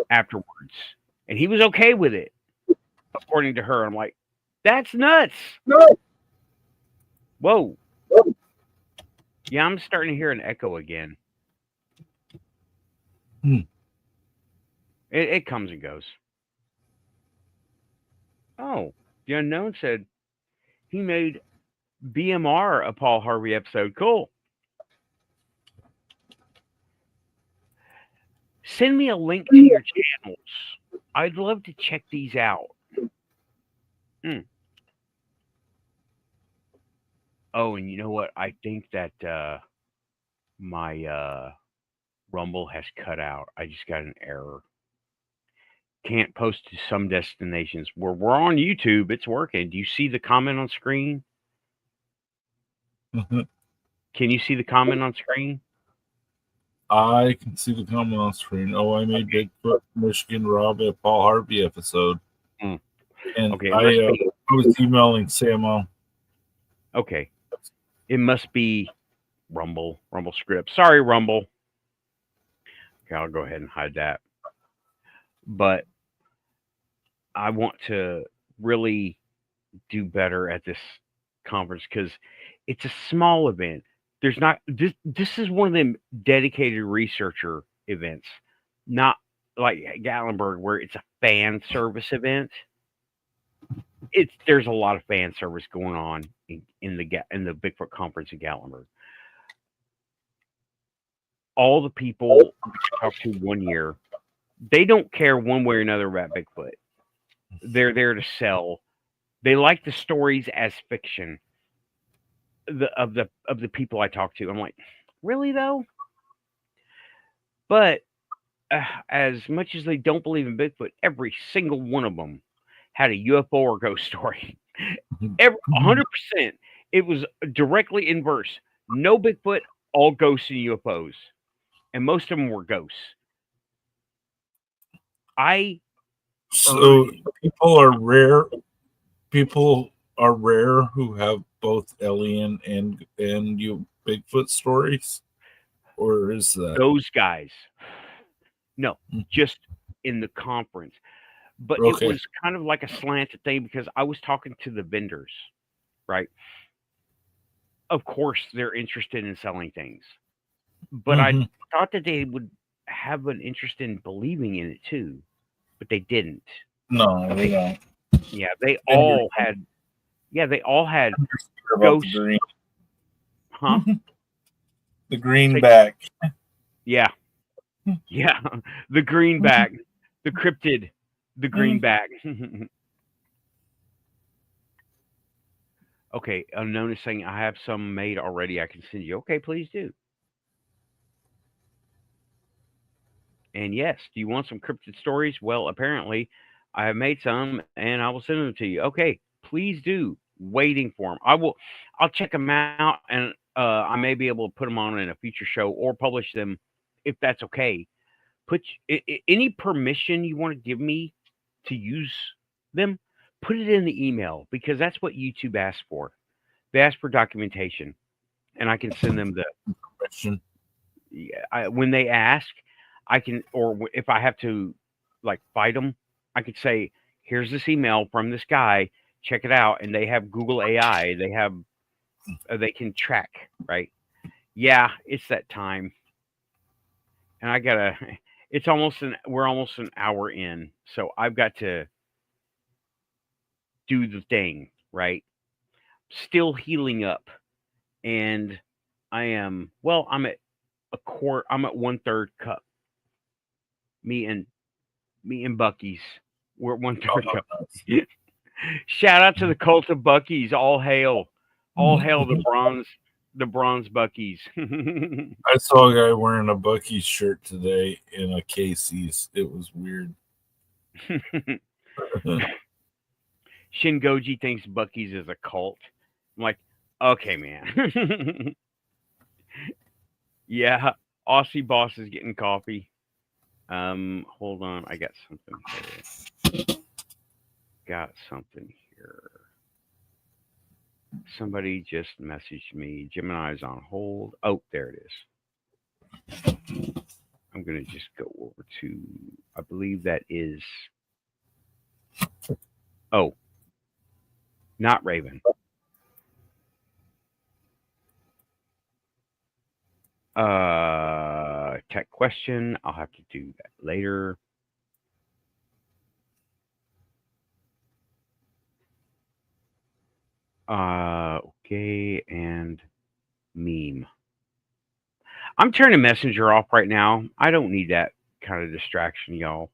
afterwards, and he was okay with it, according to her. I'm like, that's nuts. No. Whoa. Yeah, I'm starting to hear an echo again. It comes and goes. Oh, the unknown said he made BMR a Paul Harvey episode. Cool. Send me a link to your channels. I'd love to check these out. Oh, and you know what? I think that my Rumble has cut out. I just got an error. Can't post to some destinations. We're on YouTube. It's working. Do you see the comment on screen? Mhm. Can you see the comment on screen? I can see the comment on screen. Oh, I made Bigfoot Michigan Rob a Paul Harvey episode. Mm. And Okay, I was emailing Samo. Okay. It must be Rumble script. Sorry, Rumble. Okay, I'll go ahead and hide that. But I want to really do better at this conference because it's a small event. There's not this is one of them dedicated researcher events, not like Gatlinburg where it's a fan service event. There's a lot of fan service going on in the Bigfoot conference in Gatlinburg. All the people I talked to 1 year, they don't care one way or another about Bigfoot. They're there to sell. They like the stories as fiction. Of the people I talk to, I'm like, really though? But as much as they don't believe in Bigfoot, every single one of them had a UFO or ghost story. 100%. It was directly inverse. No Bigfoot, all ghosts and UFOs, and most of them were ghosts. So people are rare. People are rare who have both alien and you Bigfoot stories, or is that those guys? No, just in the conference. But okay? It was kind of like a slanted thing because I was talking to the vendors, right? Of course, they're interested in selling things, but I thought that they would have an interest in believing in it too, but they didn't. No, they don't. Yeah, they all had. Yeah, they all had ghosts. The Huh? The greenback. Yeah. Yeah. The greenback. The cryptid. The greenback. Okay. Unknown is saying I have some made already. I can send you. Okay, please do. And yes, do you want some cryptid stories? Well, apparently I have made some and I will send them to you. Okay, please do. Waiting for them. I'll check them out and I may be able to put them on in a future show or publish them if that's okay. Put any permission you want to give me to use them, put it in the email because that's what YouTube asks for. They ask for documentation, and I can send them the permission. Yeah, when they ask, I can, or if I have to, like fight them, I could say, "Here's this email from this guy. Check it out." And they have Google AI. They have, they can track, right? Yeah, it's that time, and I gotta. It's we're almost an hour in, so I've got to do the thing, right? Still healing up, and I'm at a quart. I'm at 1/3 cup. Me and Bucky's. We're at 1/3 cup. Shout out to the cult of Bucky's. All hail the bronze. The bronze Buckies. I saw a guy wearing a Bucky's shirt today in a Casey's. It was weird. Shingoji thinks Bucky's is a cult. I'm like, okay, man. Yeah, Aussie boss is getting coffee. Hold on, I got something here. Somebody just messaged me. Gemini's on hold. Oh, there it is. I'm gonna just go over to. I believe that is. Oh, not Raven. Tech question. I'll have to do that later. Okay, and meme. I'm turning Messenger off right now. I don't need that kind of distraction, y'all.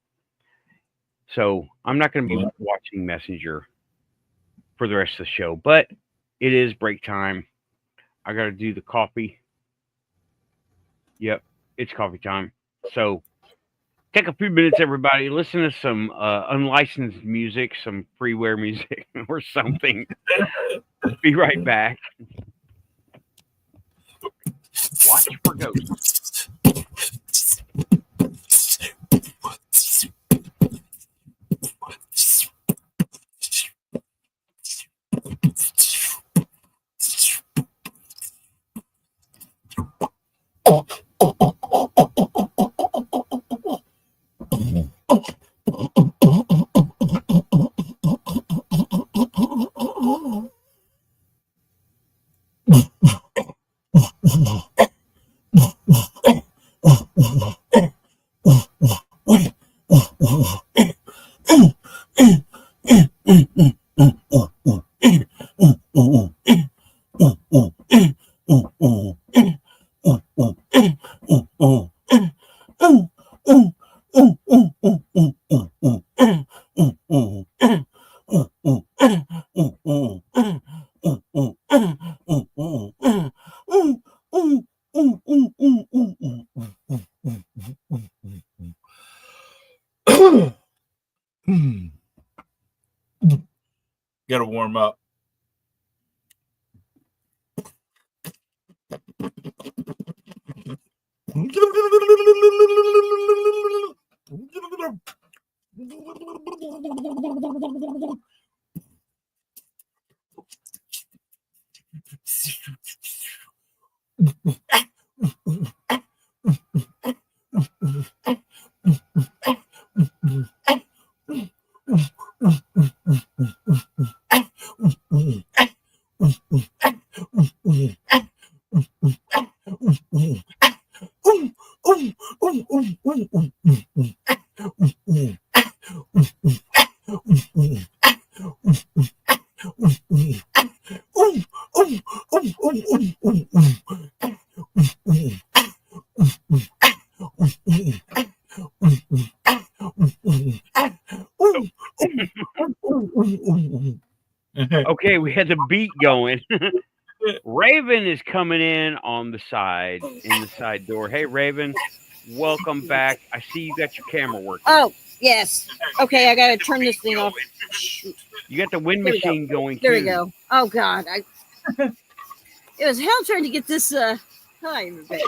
So I'm not going to be watching Messenger for the rest of the show, but it is break time. I got to do the coffee. Yep, it's coffee time. So take a few minutes, everybody. Listen to some unlicensed music, some freeware music or something. Be right back. Watch for ghosts. Got to warm up. Okay, we had the beat going. Raven is coming in on the side, in the side door. Hey, Raven, welcome back. I see you got your camera working. Oh, yes. Okay, I got to turn this thing off. You got the wind There we machine going, There too. we go. Oh, God. It was hell trying to get this, hi, everybody.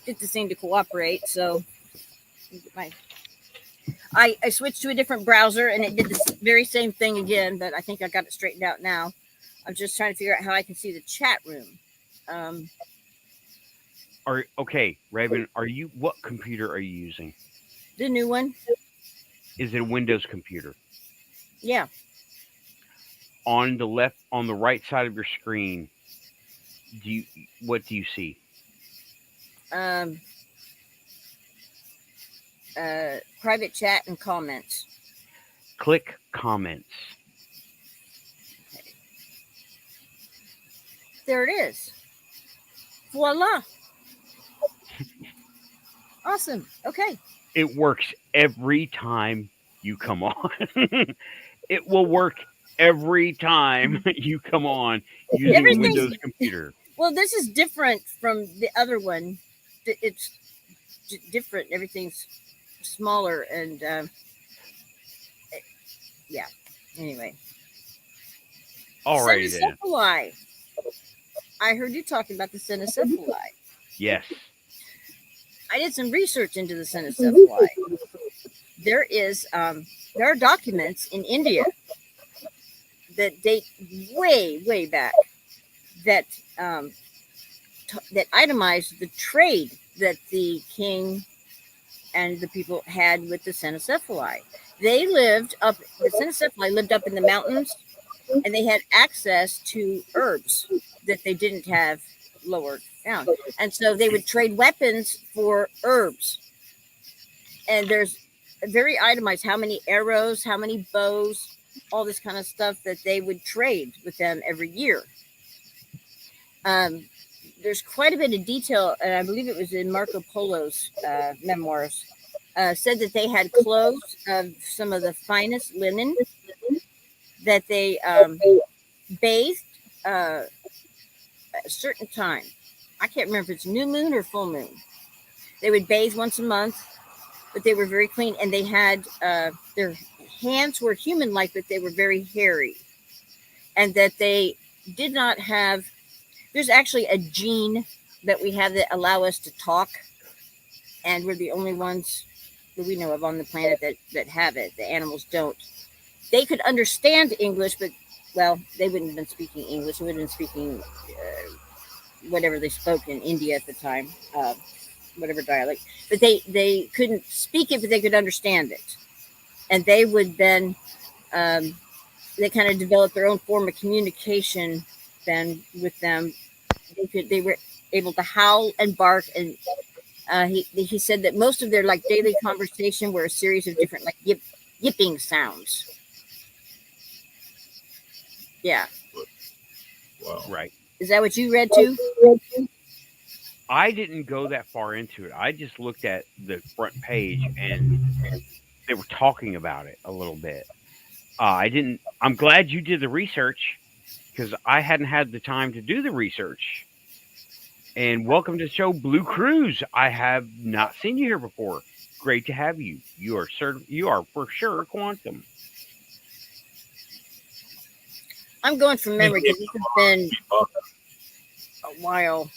Get this thing to cooperate, so I switched to a different browser, and it did the very same thing again, but I think I got it straightened out now. I'm just trying to figure out how I can see the chat room. Okay, Raven, what computer are you using? The new one. Is it a Windows computer? Yeah. On the right side of your screen, what do you see? Private chat and comments. Click comments. Okay. There it is. Voila. Awesome. Okay. It works every time you come on. It will work every time you come on using a Everything's- Windows computer. Well, this is different from the other one. It's different. Everything's smaller and yeah. Anyway, Alrighty then. Cynocephali. I heard you talking about the cynocephali. Yes. I did some research into the cynocephali. There are documents in India that date way back that that itemize the trade that the king and the people had with the cynocephali. The cynocephali lived up in the mountains, and they had access to herbs that they didn't have lower down. And so they would trade weapons for herbs. And there's very itemized how many arrows, how many bows, all this kind of stuff that they would trade with them every year. There's quite a bit of detail, and I believe it was in Marco Polo's memoirs, said that they had clothes of some of the finest linen, that they bathed at a certain time. I can't remember if it's new moon or full moon. They would bathe once a month, but they were very clean, and they had their hands were human-like, but they were very hairy, and that they did not have. There's actually a gene that we have that allow us to talk, and we're the only ones that we know of on the planet that have it. The animals don't. They could understand English, but, well, they wouldn't have been speaking English. They would have been speaking whatever they spoke in India at the time, whatever dialect. But they couldn't speak it, but they could understand it. And they would then, they kind of developed their own form of communication then with them. They were able to howl and bark, and he said that most of their like daily conversation were a series of different like yipping sounds. Yeah. Wow. Right. Is that what you read too? I didn't go that far into it. I just looked at the front page and they were talking about it a little bit. I'm glad you did the research, because I hadn't had the time to do the research. And welcome to the show, Blue Cruise. I have not seen you here before. Great to have you. You are for sure quantum. I'm going from memory because this has been a while.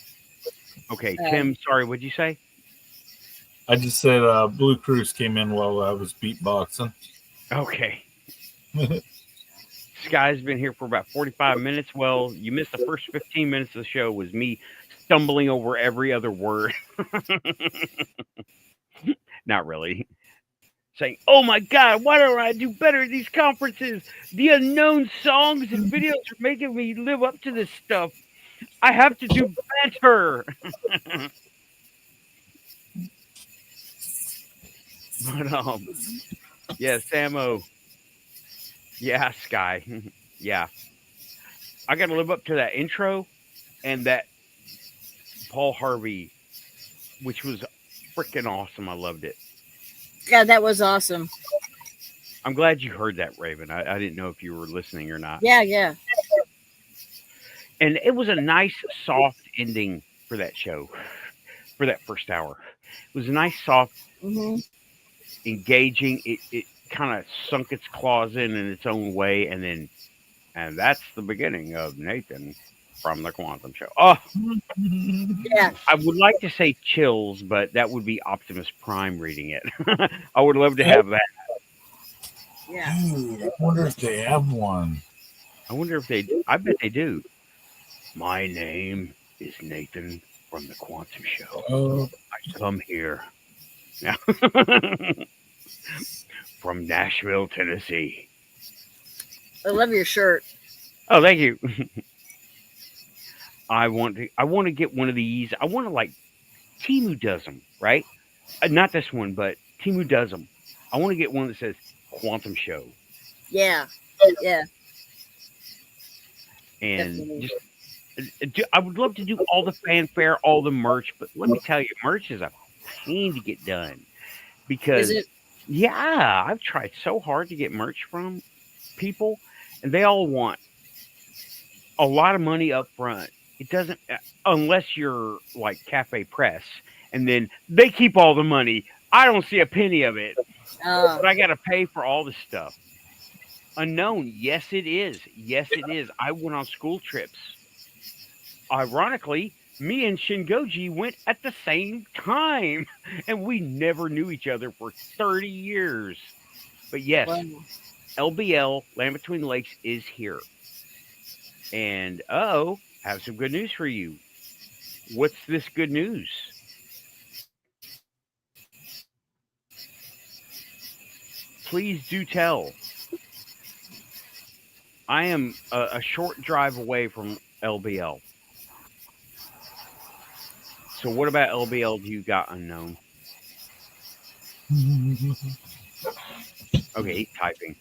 Okay, Tim, sorry, what'd you say? I just said Blue Cruise came in while I was beatboxing. Okay. Sky's been here for about 45 minutes. Well, you missed the first 15 minutes of the show was me stumbling over every other word. Not really. Saying, oh my God, why don't I do better at these conferences? The unknown songs and videos are making me live up to this stuff. I have to do better. But, yeah, Samo. Yeah, Sky. Yeah. I got to live up to that intro and that Paul Harvey, which was freaking awesome. I loved it. Yeah, that was awesome. I'm glad you heard that, Raven. I didn't know if you were listening or not. Yeah. And it was a nice, soft ending for that show, for that first hour. It was a nice, soft, engaging. It kind of sunk its claws in its own way, and that's the beginning of Nathan from the Quantum Show. Oh, Yeah. I would like to say chills, but that would be Optimus Prime reading it. I would love to have that. Yeah. Dude, I wonder if they have one. I wonder if they do. I bet they do. My name is Nathan from the Quantum Show. Oh, I come here now from Nashville, Tennessee. I love your shirt. Oh, thank you. I want to get one of these. I want to, like, Timu does them, right? Not this one, but Timu does them. I want to get one that says Quantum Show. Yeah. And Definitely. I would love to do all the fanfare, all the merch, but let me tell you, merch is a pain to get done. Because, Is it? yeah, I've tried so hard to get merch from people, and they all want a lot of money up front. It doesn't, unless you're like Cafe Press, and then they keep all the money. I don't see a penny of it, but I got to pay for all this stuff. Unknown, yes, it is. Yes, it is. I went on school trips. Ironically, me and Shingoji went at the same time, and we never knew each other for 30 years. But yes, Wow. LBL, Land Between the Lakes, is here. And I have some good news for you. What's this good news? Please do tell. I am a short drive away from LBL. So what about LBL do you got, Unknown? Okay, he's typing.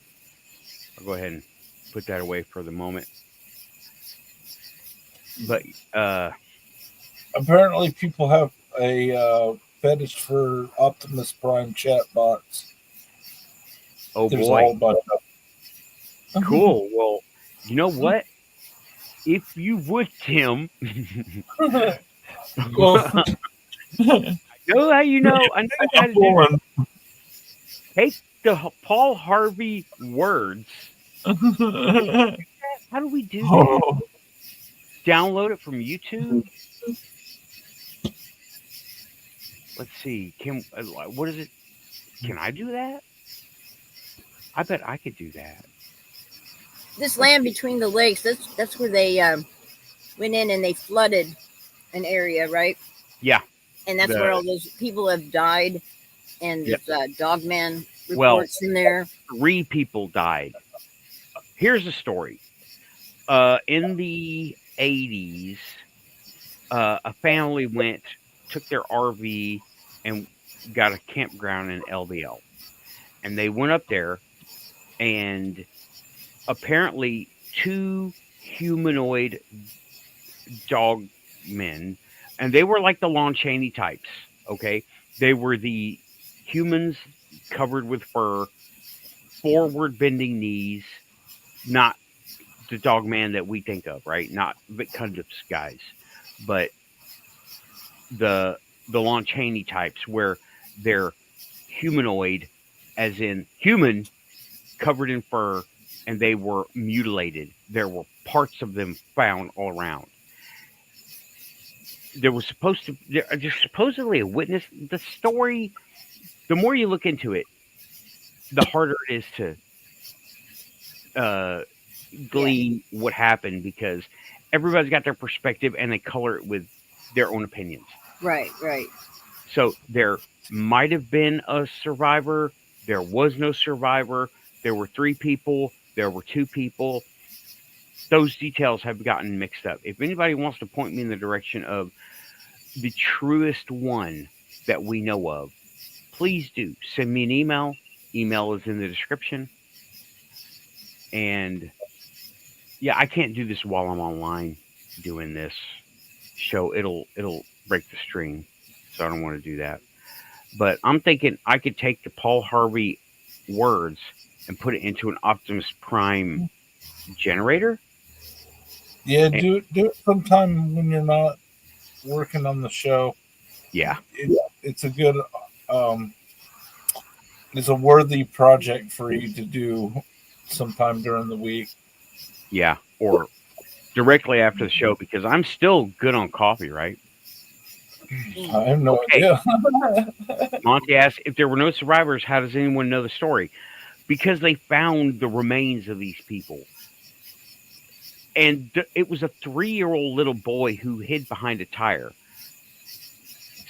I'll go ahead and put that away for the moment. But apparently people have a fetish for Optimus Prime chat bots. oh There's a boy, whole bunch of cool. Well, you know what? If you would, Tim, well, I know how you know. I know you got to do. Take the Paul Harvey words. How do we do that? oh, Download it from YouTube. Let's see. What is it? Can I do that? I bet I could do that. This Land Between the Lakes, that's where they went in and they flooded an area, right? Yeah. And that's where all those people have died. And there's Dogman reports in there. 3 people died. Here's the story. In the 80s, a family took their RV and got a campground in LBL. And they went up there, and apparently 2 humanoid dog men, and they were like the Lon Chaney types, okay? They were the humans covered with fur, forward bending knees, not the dog man that we think of, right? Not the Cundiff's guys, but the Lon Chaney types, where they're humanoid, as in human, covered in fur, and they were mutilated. There were parts of them found all around. There's supposedly a witness. The story, the more you look into it, the harder it is to glean what happened, because everybody's got their perspective and they color it with their own opinions. Right, right. So there might have been a survivor. There was no survivor. There were 3 people. There were 2 people. Those details have gotten mixed up. If anybody wants to point me in the direction of the truest one that we know of, please do. Send me an email. Email is in the description. And yeah, I can't do this while I'm online doing this show. It'll break the stream. So I don't want to do that. But I'm thinking I could take the Paul Harvey words and put it into an Optimus Prime generator. yeah, do it sometime when you're not working on the show. Yeah. It's a good it's a worthy project for you to do sometime during the week. Yeah, or directly after the show, because I'm still good on coffee, right? I have no idea. Monty asked, if there were no survivors, how does anyone know the story? Because they found the remains of these people. And it was a 3-year-old little boy who hid behind a tire.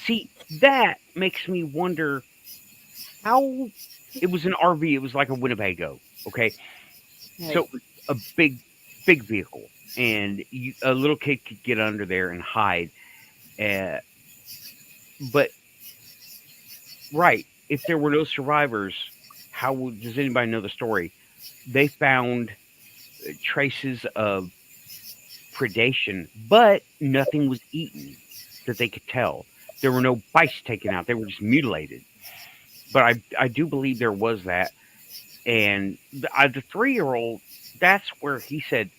See, that makes me wonder how... It was an RV. It was like a Winnebago, okay? Right. So a big vehicle. And a little kid could get under there and hide. But, right, if there were no survivors, does anybody know the story? They found traces of predation, but nothing was eaten that they could tell. There were no bites taken out. They were just mutilated. But I do believe there was that. And the 3-year-old that's where he said,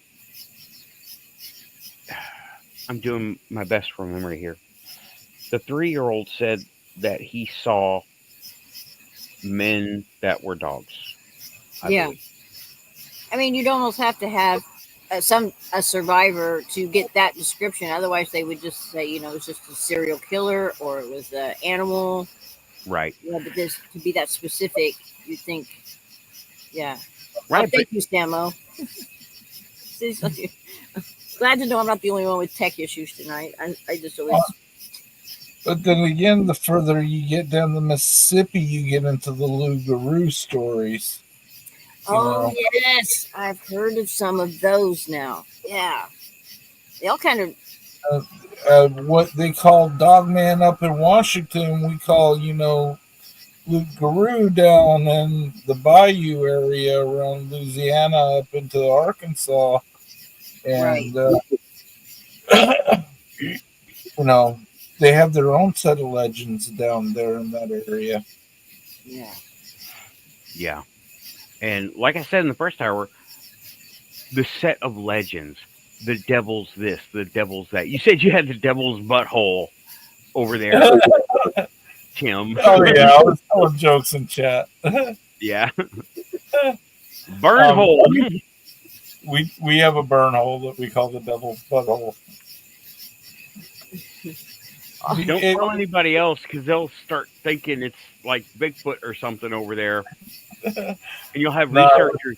I'm doing my best from memory here. The 3-year-old said that he saw men that were dogs. I Yeah. believe. I mean, you'd almost have to have a survivor to get that description. Otherwise, they would just say, you know, it was just a serial killer or it was an animal. Right. Yeah, but this to be that specific, you think, yeah. Right. Oh, thank you, Stamo. Glad to know I'm not the only one with tech issues tonight. I just always. But then again, the further you get down the Mississippi, you get into the Lou Garou stories. Oh, yes. I've heard of some of those now. Yeah. They all kind of. What they call Dogman up in Washington, we call, you know, Luke Garou down in the Bayou area around Louisiana up into Arkansas. And, you know, they have their own set of legends down there in that area. Yeah. Yeah. And like I said in the first hour, the set of legends, the devil's this, the devil's that. You said you had the devil's butthole over there, Tim. Oh, yeah. I was telling jokes in chat. Yeah. Burn hole. We have a burn hole that we call the devil's butthole. Don't tell anybody else because they'll start thinking it's like Bigfoot or something over there. And you'll have researchers.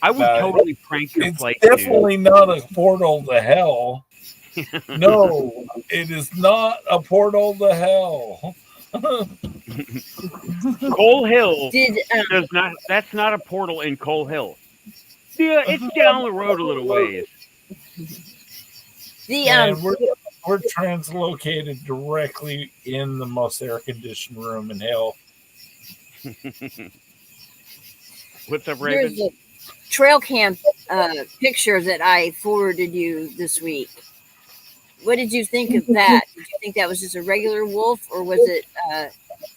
I would totally prank your place. It's definitely not a portal to hell. No, it is not a portal to hell. Coal Hill does not. That's not a portal in Coal Hill. Yeah, it's down the road a little ways. We're translocated directly in the most air-conditioned room in hell. What's up, Raven? There's a trail cam picture that I forwarded you this week. What did you think of that? Did you think that was just a regular wolf, or was it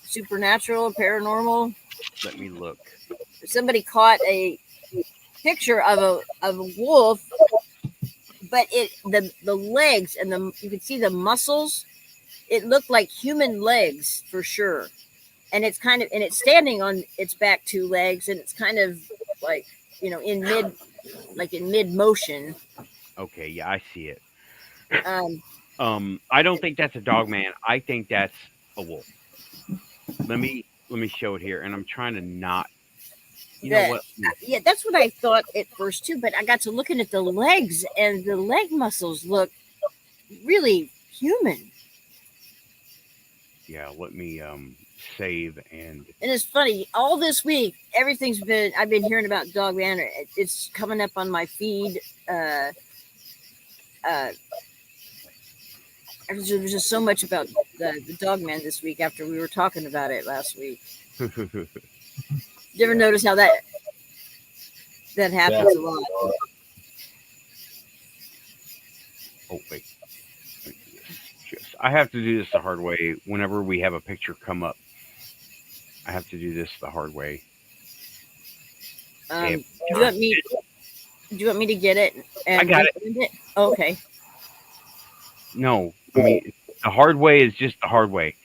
supernatural, paranormal? Let me look. Somebody caught a picture of a wolf, but the legs and you could see the muscles. It looked like human legs for sure, and it's standing on its back 2 legs, and it's kind of like, you know, in mid motion. Okay, yeah, I see it. I don't think that's a dog man. I think that's a wolf. Let me show it here, and I'm trying to not. You know what? Yeah, that's what I thought at first too. But I got to looking at the legs, and the leg muscles look really human. Yeah, let me save and it's funny. All this week, I've been hearing about Dogman. It's coming up on my feed. There was just so much about the Dogman this week after we were talking about it last week. You ever notice how that happens a lot? Oh, wait. I have to do this the hard way. Whenever we have a picture come up, I have to do this the hard way. Do you want me to get it? I got it. Oh, okay. No, I mean, the hard way is just the hard way.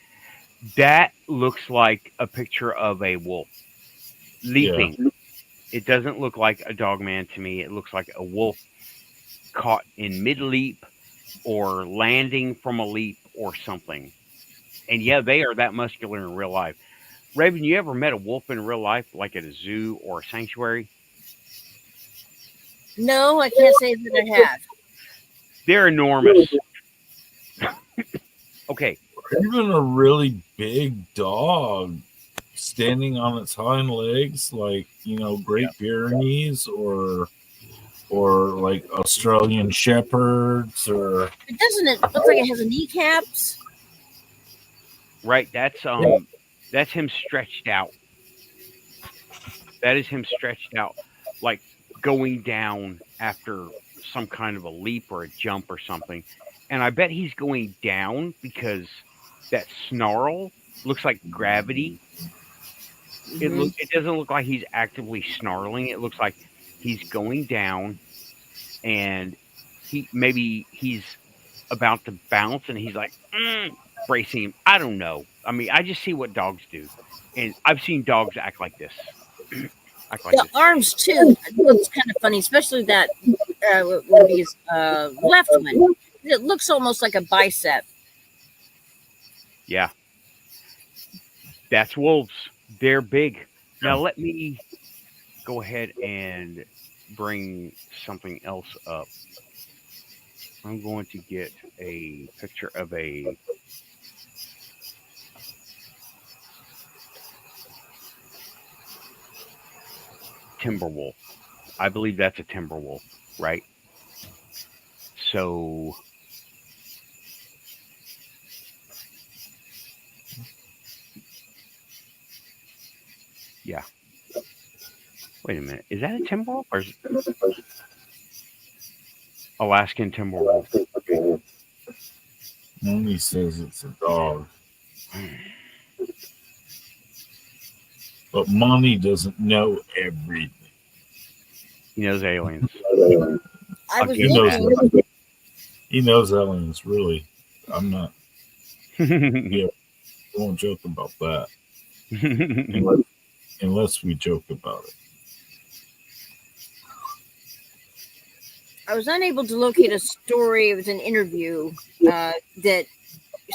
That looks like a picture of a wolf leaping. Yeah. It doesn't look like a dog man to me. It looks like a wolf caught in mid-leap or landing from a leap or something. And yeah, they are that muscular in real life. Raven, you ever met a wolf in real life, like at a zoo or a sanctuary? No, I can't say that I have. They're enormous. Okay. Even a really big dog standing on its hind legs, like, you know, Great Pyrenees or like Australian Shepherds, or doesn't it look like it has kneecaps? Right, that's him stretched out. That is him stretched out, like going down after some kind of a leap or a jump or something. And I bet he's going down because that snarl looks like gravity. It doesn't look like he's actively snarling. It looks like he's going down, and he's about to bounce, and he's like bracing him. I don't know. I mean, I just see what dogs do, and I've seen dogs act like this. The arms too. It's kind of funny, especially that with his left one. It looks almost like a bicep. Yeah, that's wolves. They're big. Now let me go ahead and bring something else up. I'm going to get a picture of a timber wolf. I believe that's a timber wolf, right? So yeah. Wait a minute. Is that a timber wolf or is it Alaskan timber wolf? He says it's a dog. But Monty doesn't know everything. He knows aliens. I was He knows aliens, really. I'm not. Yeah, we won't joke about that. Unless we joke about it. I was unable to locate a story. It was an interview that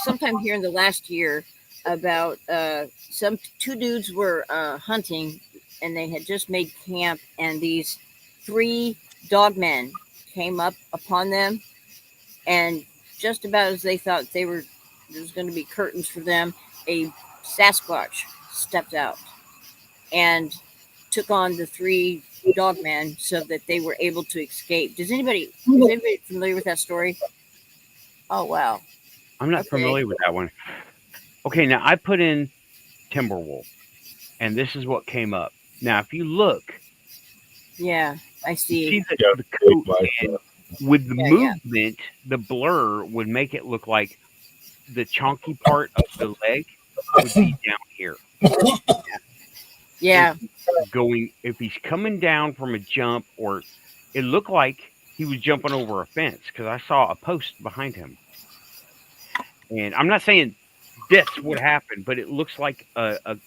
sometime here in the last year about two dudes were hunting, and they had just made camp, and these 3 dogmen came up upon them, and just about as they thought there was going to be curtains for them, a Sasquatch stepped out and took on the 3 dogmen so that they were able to escape. Is anybody familiar with that story? Oh, wow. I'm not familiar with that one. Okay, now I put in Timberwolf, and this is what came up. Now, if you look, yeah, I see. the coat, and with the movement, the blur would make it look like the chonky part of the leg would be down here. Yeah. If he's coming down from a jump, or it looked like he was jumping over a fence because I saw a post behind him. And I'm not saying this would happen, but it looks like not a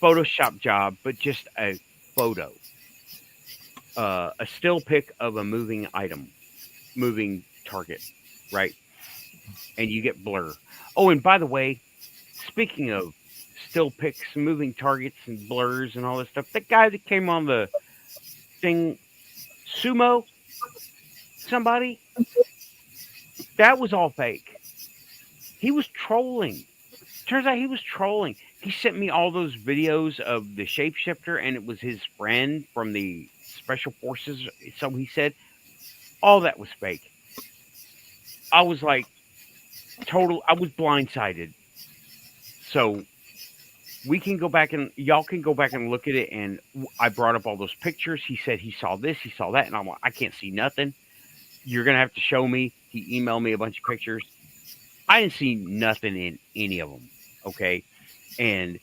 Photoshop job, but just a photo, a still pic of a moving target, right? And you get blur. Oh, and by the way, speaking of still pics, moving targets, and blurs, and all this stuff, the guy that came on the thing, Sumo, somebody, that was all fake. He was trolling. Turns out he was trolling. He sent me all those videos of the shapeshifter, and it was his friend from the special forces. So he said all that was fake. I was like, I was blindsided. So we can go back and y'all can go back and look at it. And I brought up all those pictures. He said he saw this, he saw that. And I'm like, I can't see nothing. You're going to have to show me. He emailed me a bunch of pictures. I didn't see nothing in any of them. Okay. And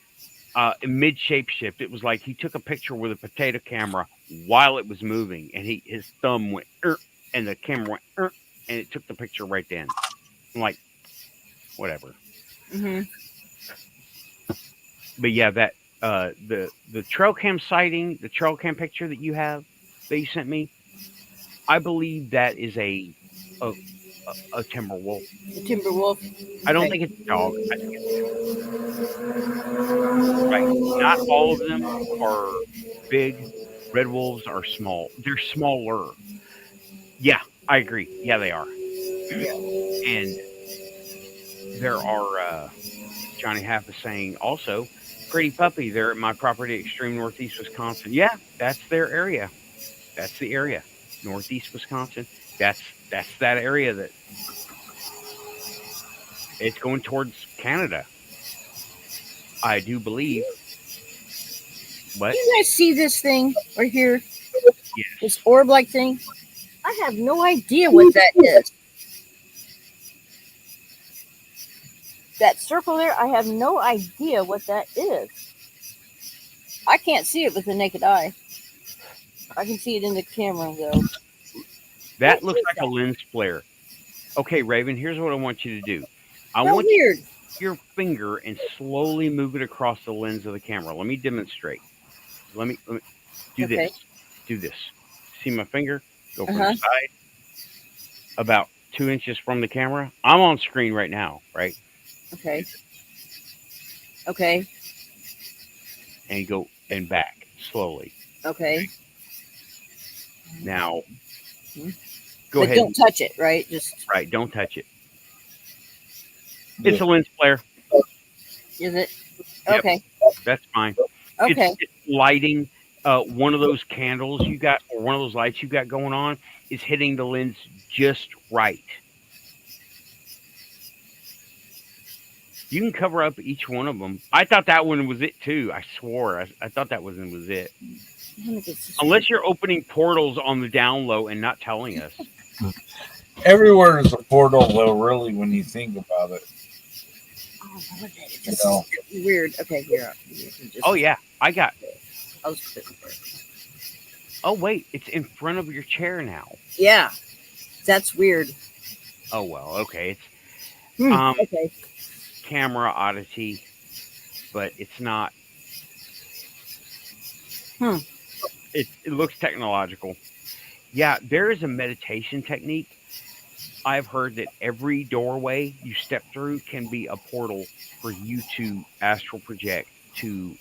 mid shapeshift, it was like he took a picture with a potato camera while it was moving. And his thumb went, and the camera went, and it took the picture right then. I'm like, whatever. Mm-hmm. But yeah, that the trail cam sighting, the trail cam picture that you sent me, I believe that is a timber wolf. A timber wolf. I don't think it's a dog. I think it's right. Not all of them are big. Red wolves are small. They're smaller. Yeah, I agree. Yeah, they are. And there are. Johnny Half is saying also, pretty puppy. They're at my property, extreme northeast Wisconsin. Yeah, that's their area. That's the area, northeast Wisconsin. That's that area that it's going towards Canada, I do believe. But you guys see this thing right here? Yes. This orb-like thing? I have no idea what that is. that circle there, I have no idea what that is. I can't see it with the naked eye. I can see it in the camera, though. That What looks is like a that? lens flare. Okay, Raven, here's what I want you to do. I How want you weird. to take your finger and slowly move it across the lens of the camera. Let me demonstrate. Let me do Okay. this. Do this. See my finger? Go from Uh-huh. the side, about 2 inches from the camera. I'm on screen right now, right? Okay. Okay. And go and back slowly. Okay. Now, Mhm. go But ahead. don't touch it, right? Just Right, don't touch it. Yeah. It's a lens flare. is it? Yep. Okay. That's fine. Okay. It's lighting. One of those candles you got, or one of those lights you got going on, is hitting the lens just right. You can cover up each one of them. I thought that one was it too. I swore. I thought that one was it. Let me get this- Unless you're opening portals on the down low and not telling us. Everywhere is a portal, though. Really, when you think about it. Oh, what is it? You This know. is weird. Okay, here. You can just- Oh yeah, I got. I'll just put it there. Oh wait, it's in front of your chair now. Yeah. That's weird. Oh well, okay. It's Hmm, Um, okay. camera oddity, but it's not. Hmm. It looks technological. Yeah, there is a meditation technique. I've heard that every doorway you step through can be a portal for you to astral project to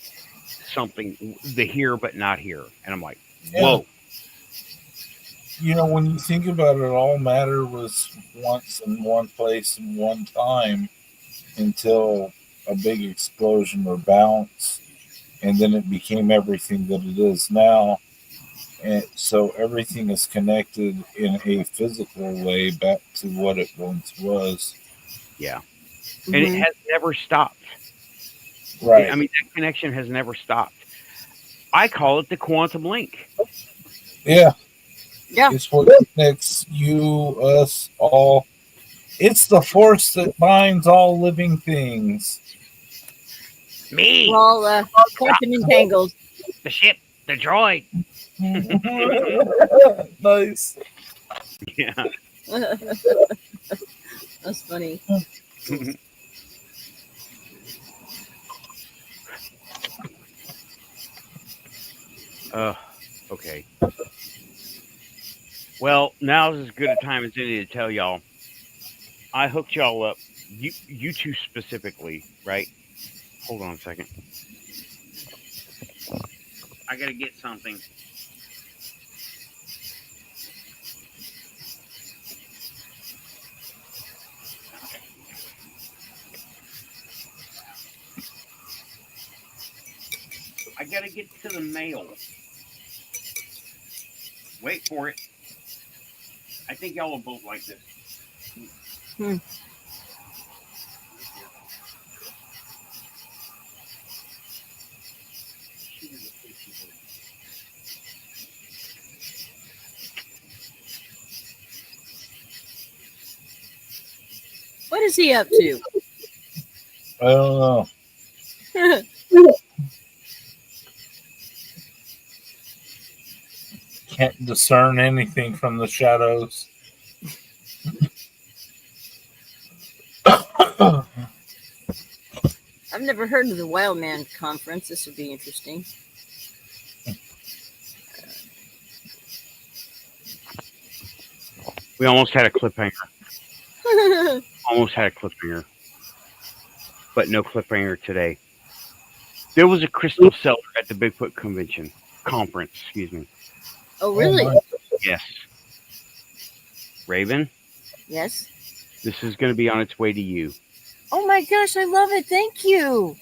something, the here but not here. And I'm like, Yeah. whoa. You know, when you think about it, all matter was once in one place and one time until a big explosion or bounce, and then it became everything that it is now. And so everything is connected in a physical way back to what it once was. Yeah. And it Mhm. has never stopped. Right. I mean, that connection has never stopped. I call it the quantum link. Yeah. Yeah. It's what connects you, us, all. It's the force that binds all living things. Me, We're all quantum entangled. the ship, the droid. Nice. Yeah. That's funny. Okay. Well, now's as good a time as any to tell y'all. I hooked y'all up. You two specifically, right? Hold on a second. I gotta get something. I gotta get to the mail. Wait for it. I think y'all will both like this. Hmm. What is he up to? I don't know. Can't discern anything from the shadows. I've never heard of the Wildman conference. This would be interesting. We almost had a cliffhanger. Almost had a cliffhanger. But no cliffhanger today. There was a crystal seller at the Bigfoot conference, excuse me. Oh, really? Oh, Yes. Raven, Yes. this is going to be on its way to you. Oh my gosh, I love it. Thank you.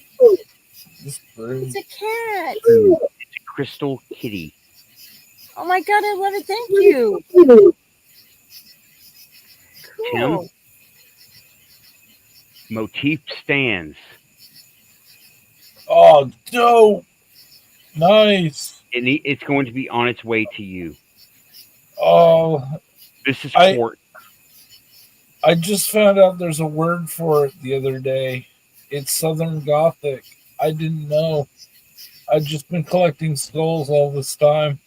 This bird. It's a cat. It's a crystal kitty. Oh my god, I love it. Thank you. Tim? Cool. Motif stands. Oh, dope. Nice. It's going to be on its way to you. Oh, This is I- court. I just found out there's a word for it the other day. It's Southern Gothic. I didn't know. I've just been collecting skulls all this time.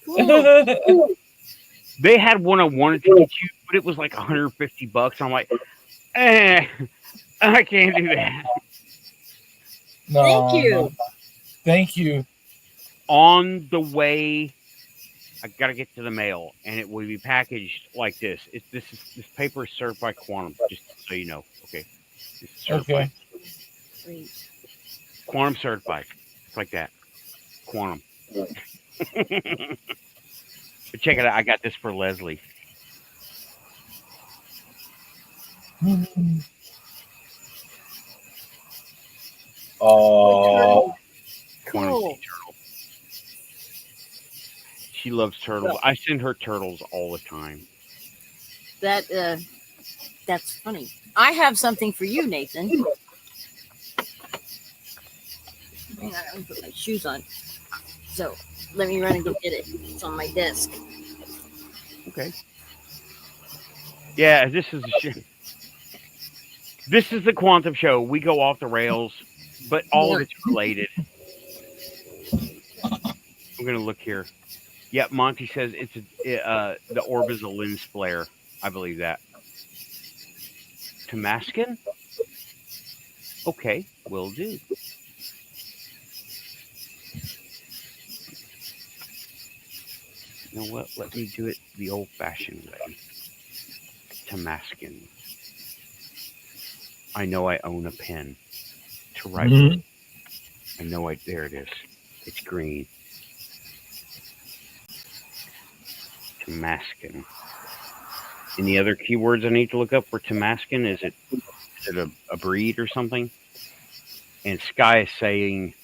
Cool. They had one I wanted to get you, but it was like $150. I'm like, I can't do that. No, Thank you. no. Thank you. On the way, I gotta get to the mail, and it will be packaged like this. This paper is certified quantum, just so you know. Okay. This is certified. Okay. Great. Quantum certified. It's like that. Quantum. But check it out. I got this for Leslie. Oh, Quantum Cool. sea turtle. She loves turtles. I send her turtles all the time. That's funny. I have something for you, Nathan. Hang on, let me put my shoes on. So let me run and go get it. It's on my desk. Okay. Yeah, this is This is the Quantum Show. We go off the rails, but all of it's related. I'm gonna look here. Yeah, Monty says it's the orb is a lens flare. I believe that. Tamaskin? Okay, will do. You know what? Let me do it the old-fashioned way. Tamaskin. I know I own a pen to write with. I know there it is. It's green. Tamaskin. Any other keywords I need to look up for Tamaskin? Is it a breed or something? And Sky is saying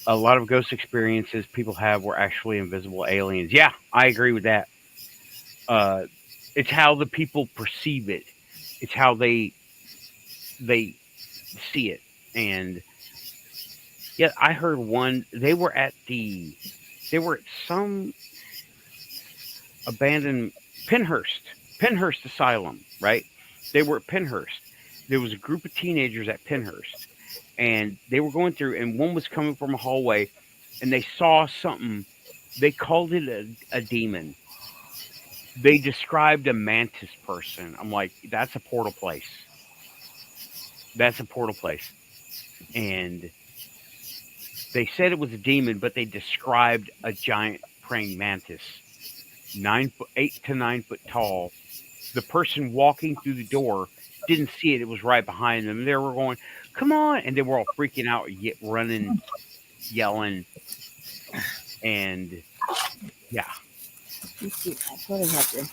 a lot of ghost experiences people have were actually invisible aliens. Yeah, I agree with that. It's how the people perceive it. It's how they see it. And yeah, I heard one. They were at some abandoned Penhurst Asylum, right? They were at Penhurst. There was a group of teenagers at Penhurst, and they were going through, and one was coming from a hallway, and they saw something. They called it a demon. They described a mantis person. I'm like, that's a portal place. That's a portal place. And they said it was a demon, but they described a giant praying mantis, 8 to 9 foot tall. The person walking through the door didn't see it. It was right behind them. They were going, come on. And they were all freaking out, running, yelling. And yeah. Let's see. I probably have to.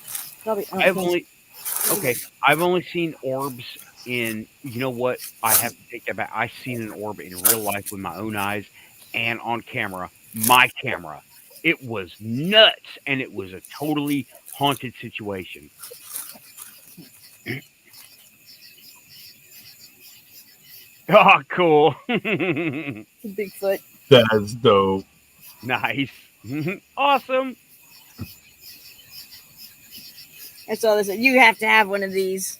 I've only seen orbs in, you know what? I have to take that back. I've seen an orb in real life with my own eyes and on camera, my camera. It was nuts, and it was a totally haunted situation. Oh, cool. Bigfoot. that's dope. Nice. Awesome. That's all this. You have to have one of these.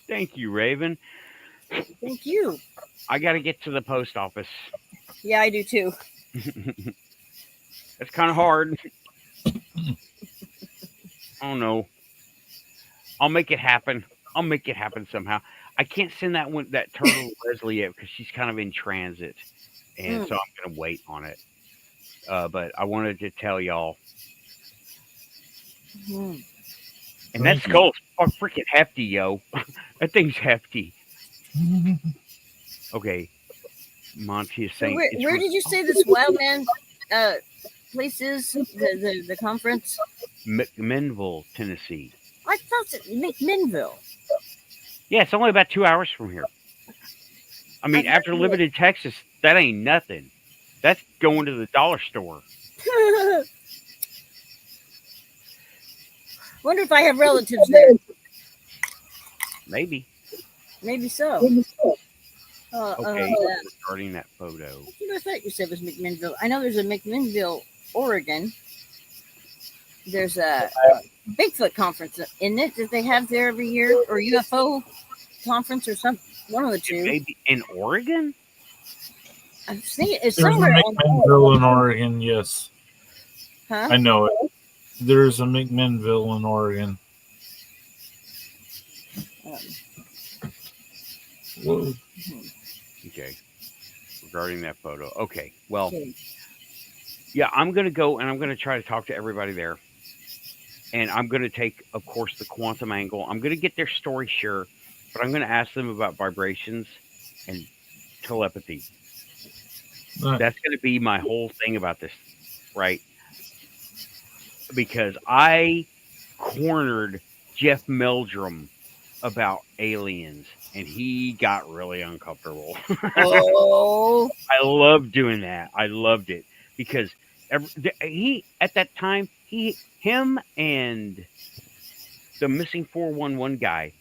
Thank you, Raven. Thank you. I got to get to the post office. Yeah, I do too. It's kind of hard. Oh, no. I'll make it happen. I'll make it happen somehow. I can't send that turtle to Leslie yet because she's kind of in transit. And so I'm going to wait on it. But I wanted to tell y'all. And that skull's freaking hefty, yo. That thing's hefty. Okay. Monty is saying. Where did you say this Wildman place is? The conference? McMinville, Tennessee. I thought it was McMinville. Yeah, it's only about 2 hours from here. I mean, after living in Texas, that ain't nothing. That's going to the dollar store. Wonder if I have relatives there. Maybe. Maybe so. Okay, regarding that photo. I thought you said it was McMinville. I know there's a McMinville, Oregon. there's a Bigfoot conference, isn't it, that they have there every year, or UFO conference, or one of the two. Maybe in Oregon. I'm thinking it's There's a somewhere. McMinville in Oregon, yes. Huh? I know it. There's a McMinville in Oregon. Whoa. Okay. Regarding that photo. Okay. Well, yeah, I'm going to go and I'm going to try to talk to everybody there. And I'm going to take, of course, the quantum angle. I'm going to get their story, sure, but I'm going to ask them about vibrations and telepathy. That's going to be my whole thing about this, right? Because I cornered Jeff Meldrum about aliens, and he got really uncomfortable. Oh, I loved doing that. I loved it because he at that time him and the missing 411 guy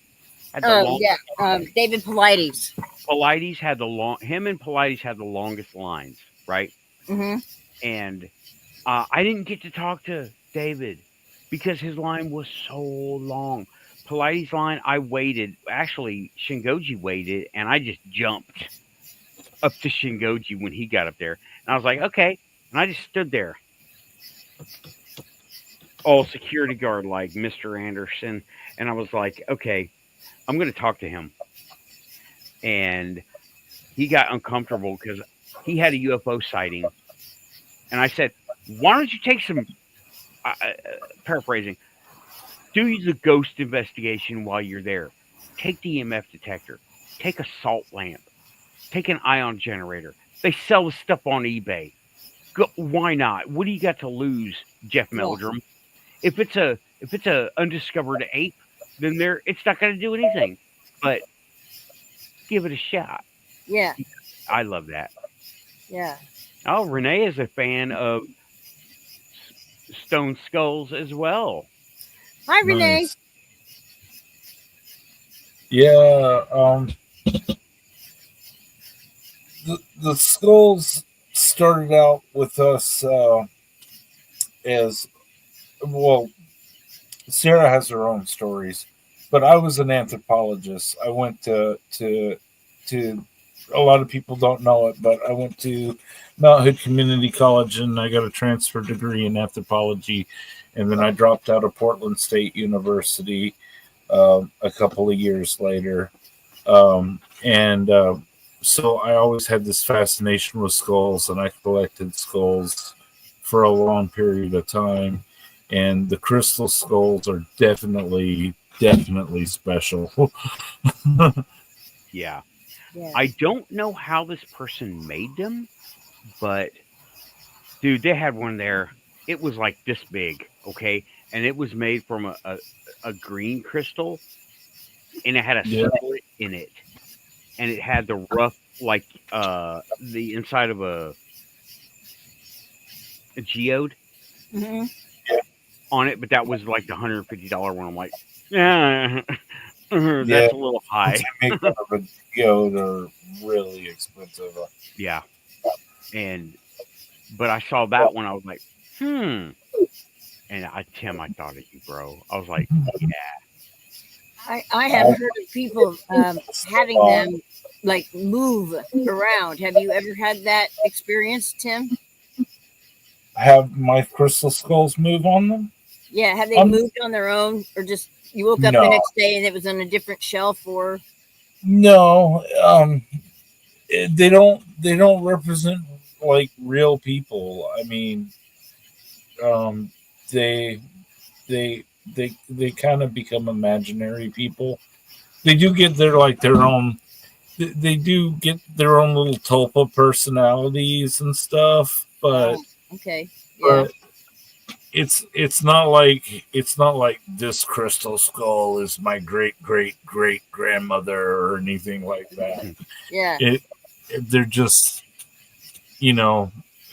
had the David Paulides. Paulides had him and Paulides had the longest lines, right? Mm-hmm. And I didn't get to talk to David because his line was so long. Paulides' line, I waited. Actually, Shingoji waited, and I just jumped up to Shingoji when he got up there. And I was like, okay. And I just stood there. All security guard like Mr. Anderson. And I was like, okay, I'm going to talk to him. And he got uncomfortable because he had a UFO sighting. And I said, why don't you take some, paraphrasing, do the ghost investigation while you're there. Take the EMF detector. Take a salt lamp. Take an ion generator. They sell the stuff on eBay. Why not? What do you got to lose, Jeff Meldrum? If it's a undiscovered ape, then it's not going to do anything. But give it a shot. Yeah. I love that. Yeah. Oh, Renee is a fan of stone skulls as well. Hi, Renee. Nice. Yeah, the skulls started out with us as well. Sarah has her own stories, but I was an anthropologist. I went to a lot of people don't know it, but I went to Mount Hood Community College and I got a transfer degree in anthropology. And then I dropped out of Portland State University a couple of years later. So I always had this fascination with skulls, and I collected skulls for a long period of time. And the crystal skulls are definitely special. Yeah. I don't know how this person made them, but dude, they had one there. It was like this big, okay? And it was made from a green crystal, and it had a split in it. And it had the rough, like, the inside of a geode on it, but that was like the $150 one. I'm like, that's a little high. To make out of a geode are really expensive. Yeah. But I saw that one, I was like, And Tim, I thought of you, bro. I was like, yeah. I have heard of people having them like move around. Have you ever had that experience, Tim? Have my crystal skulls move on them? Yeah. Have they moved on their own, or just you woke up the next day and it was on a different shelf? Or no, they don't represent like real people. I mean, they kind of become imaginary people. They do get their own. They do get their own little tulpa personalities and stuff, but okay, yeah. But it's not like this crystal skull is my great grandmother or anything like that. Yeah, they're just,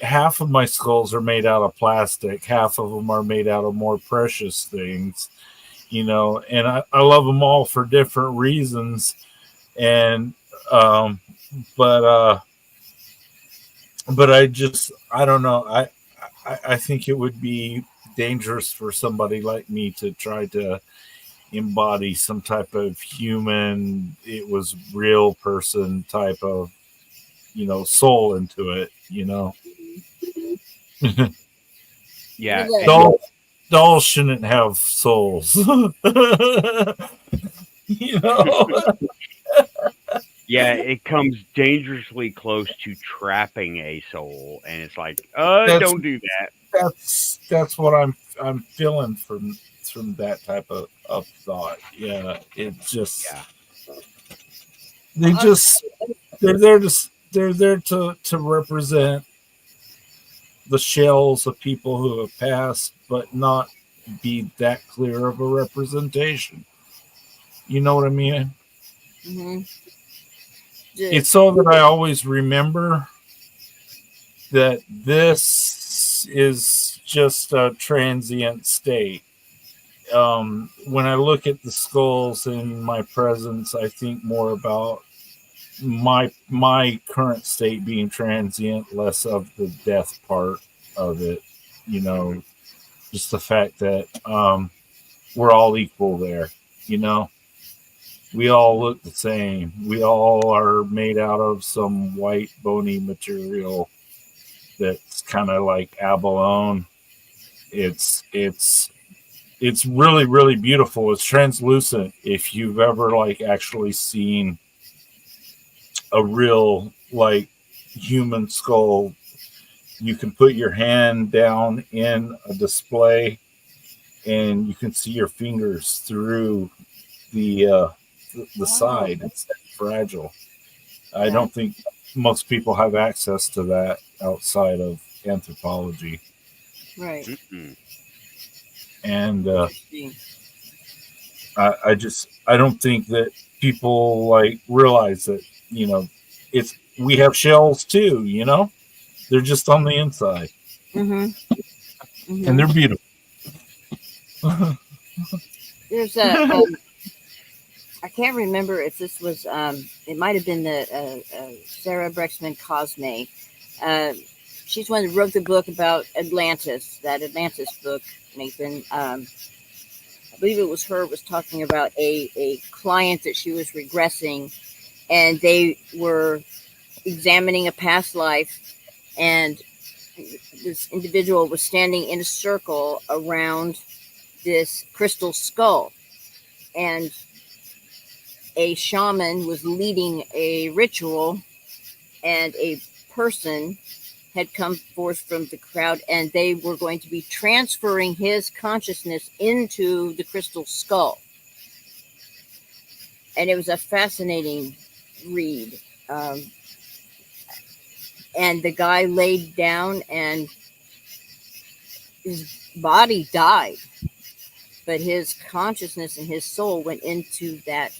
half of my skulls are made out of plastic, half of them are made out of more precious things, and I love them all for different reasons, and but I don't know. I think it would be dangerous for somebody like me to try to embody some type of human, it was real person type of, soul into it, Yeah. Well, And Dolls shouldn't have souls. yeah, it comes dangerously close to trapping a soul, and it's like, That's don't do that. that's what I'm feeling from that type of thought. Yeah, it's just Yeah. they're there to represent the shells of people who have passed, but not be that clear of a representation. You know what I mean? mm-hmm. It's so that I always remember that this is just a transient state. When I look at the skulls in my presence, I think more about my current state being transient, less of the death part of it. Just the fact that we're all equal there. We all look the same. We all are made out of some white bony material that's kind of like abalone. It's really, really beautiful. It's translucent. If you've ever actually seen a real human skull, you can put your hand down in a display and you can see your fingers through the side. It's fragile. I don't think most people have access to that outside of anthropology. Right. Mm-mm. And I don't think that people realize that we have shells too. They're just on the inside, Mm-hmm. Mm-hmm. and they're beautiful. There's I can't remember if this was it might have been the Sarah Brexman Cosme. She's one that wrote the book about Atlantis, that Atlantis book, Nathan. I believe it was her, was talking about a client that she was regressing, and they were examining a past life, and this individual was standing in a circle around this crystal skull, and a shaman was leading a ritual, and a person had come forth from the crowd, and they were going to be transferring his consciousness into the crystal skull. And it was a fascinating read. And the guy laid down and his body died, but his consciousness and his soul went into that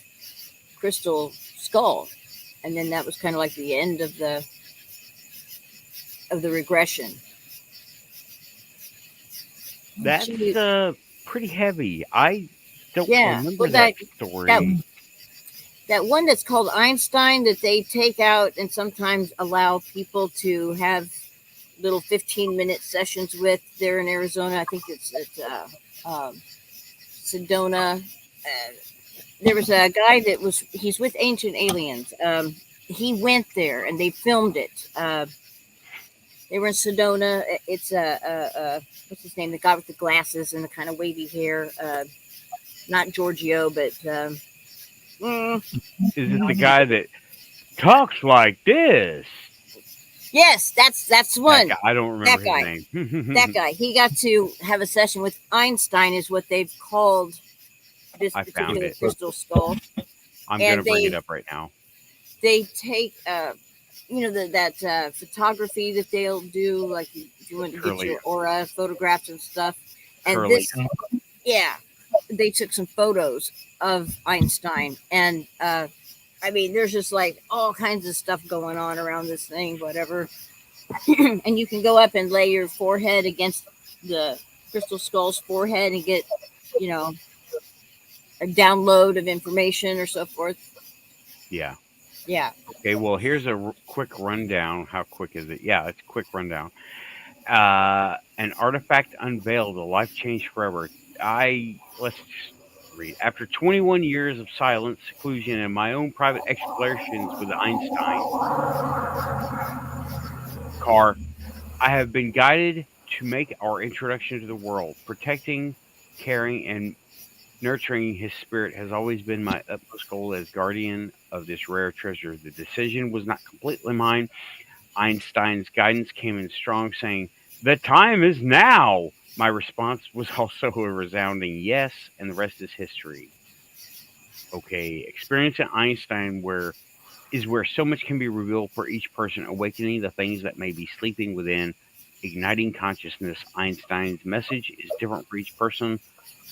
crystal skull. And then that was kind of like the end of the regression. That's pretty heavy. I don't remember well, that story. That one that's called Einstein, that they take out and sometimes allow people to have little 15-minute sessions with there in Arizona. I think it's at Sedona. There was a guy that he's with Ancient Aliens. He went there and they filmed it. They were in Sedona. It's what's his name? The guy with the glasses and the kind of wavy hair. Not Giorgio, but Is it the guy that talks like this? Yes, that's one. That guy. I don't remember his name. That guy. He got to have a session with Einstein, is what they've called this particular crystal skull. I'm going to bring it up right now. They take, that photography that they'll do, like if you want to get your aura photographs and stuff. And they took some photos of Einstein. And, there's just all kinds of stuff going on around this thing, whatever. And you can go up and lay your forehead against the crystal skull's forehead and get, a download of information or so forth. Yeah. Yeah. Okay, well, here's a quick rundown. How quick is it? Yeah, it's a quick rundown. An artifact unveiled, a life changed forever. Let's just read. After 21 years of silence, seclusion, and my own private explorations with Einstein car, I have been guided to make our introduction to the world. Protecting, caring, and nurturing his spirit has always been my utmost goal as guardian of this rare treasure. The decision was not completely mine. Einstein's guidance came in strong, saying, "The time is now." My response was also a resounding yes, and the rest is history. Okay, experiencing Einstein is where so much can be revealed for each person, awakening the things that may be sleeping within, igniting consciousness. Einstein's message is different for each person,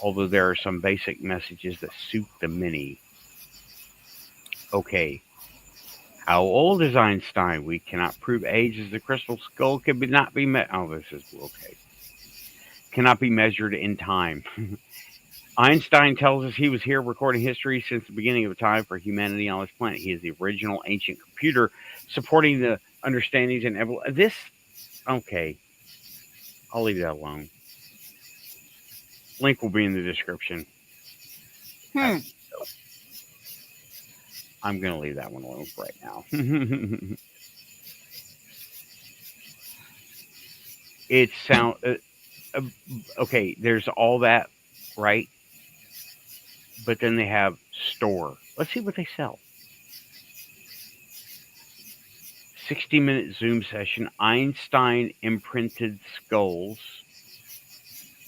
although there are some basic messages that suit the many. Okay, how old is Einstein? We cannot prove age, as the crystal skull not be met. Oh, this is okay. Cannot be measured in time. Einstein tells us he was here recording history since the beginning of time for humanity on this planet. He is the original ancient computer supporting the understandings and this. Okay, I'll leave that alone. Link will be in the description. I'm going to leave that one alone for right now. It sounds okay. There's all that, right? But then they have store. Let's see what they sell. 60-minute Zoom session. Einstein imprinted skulls.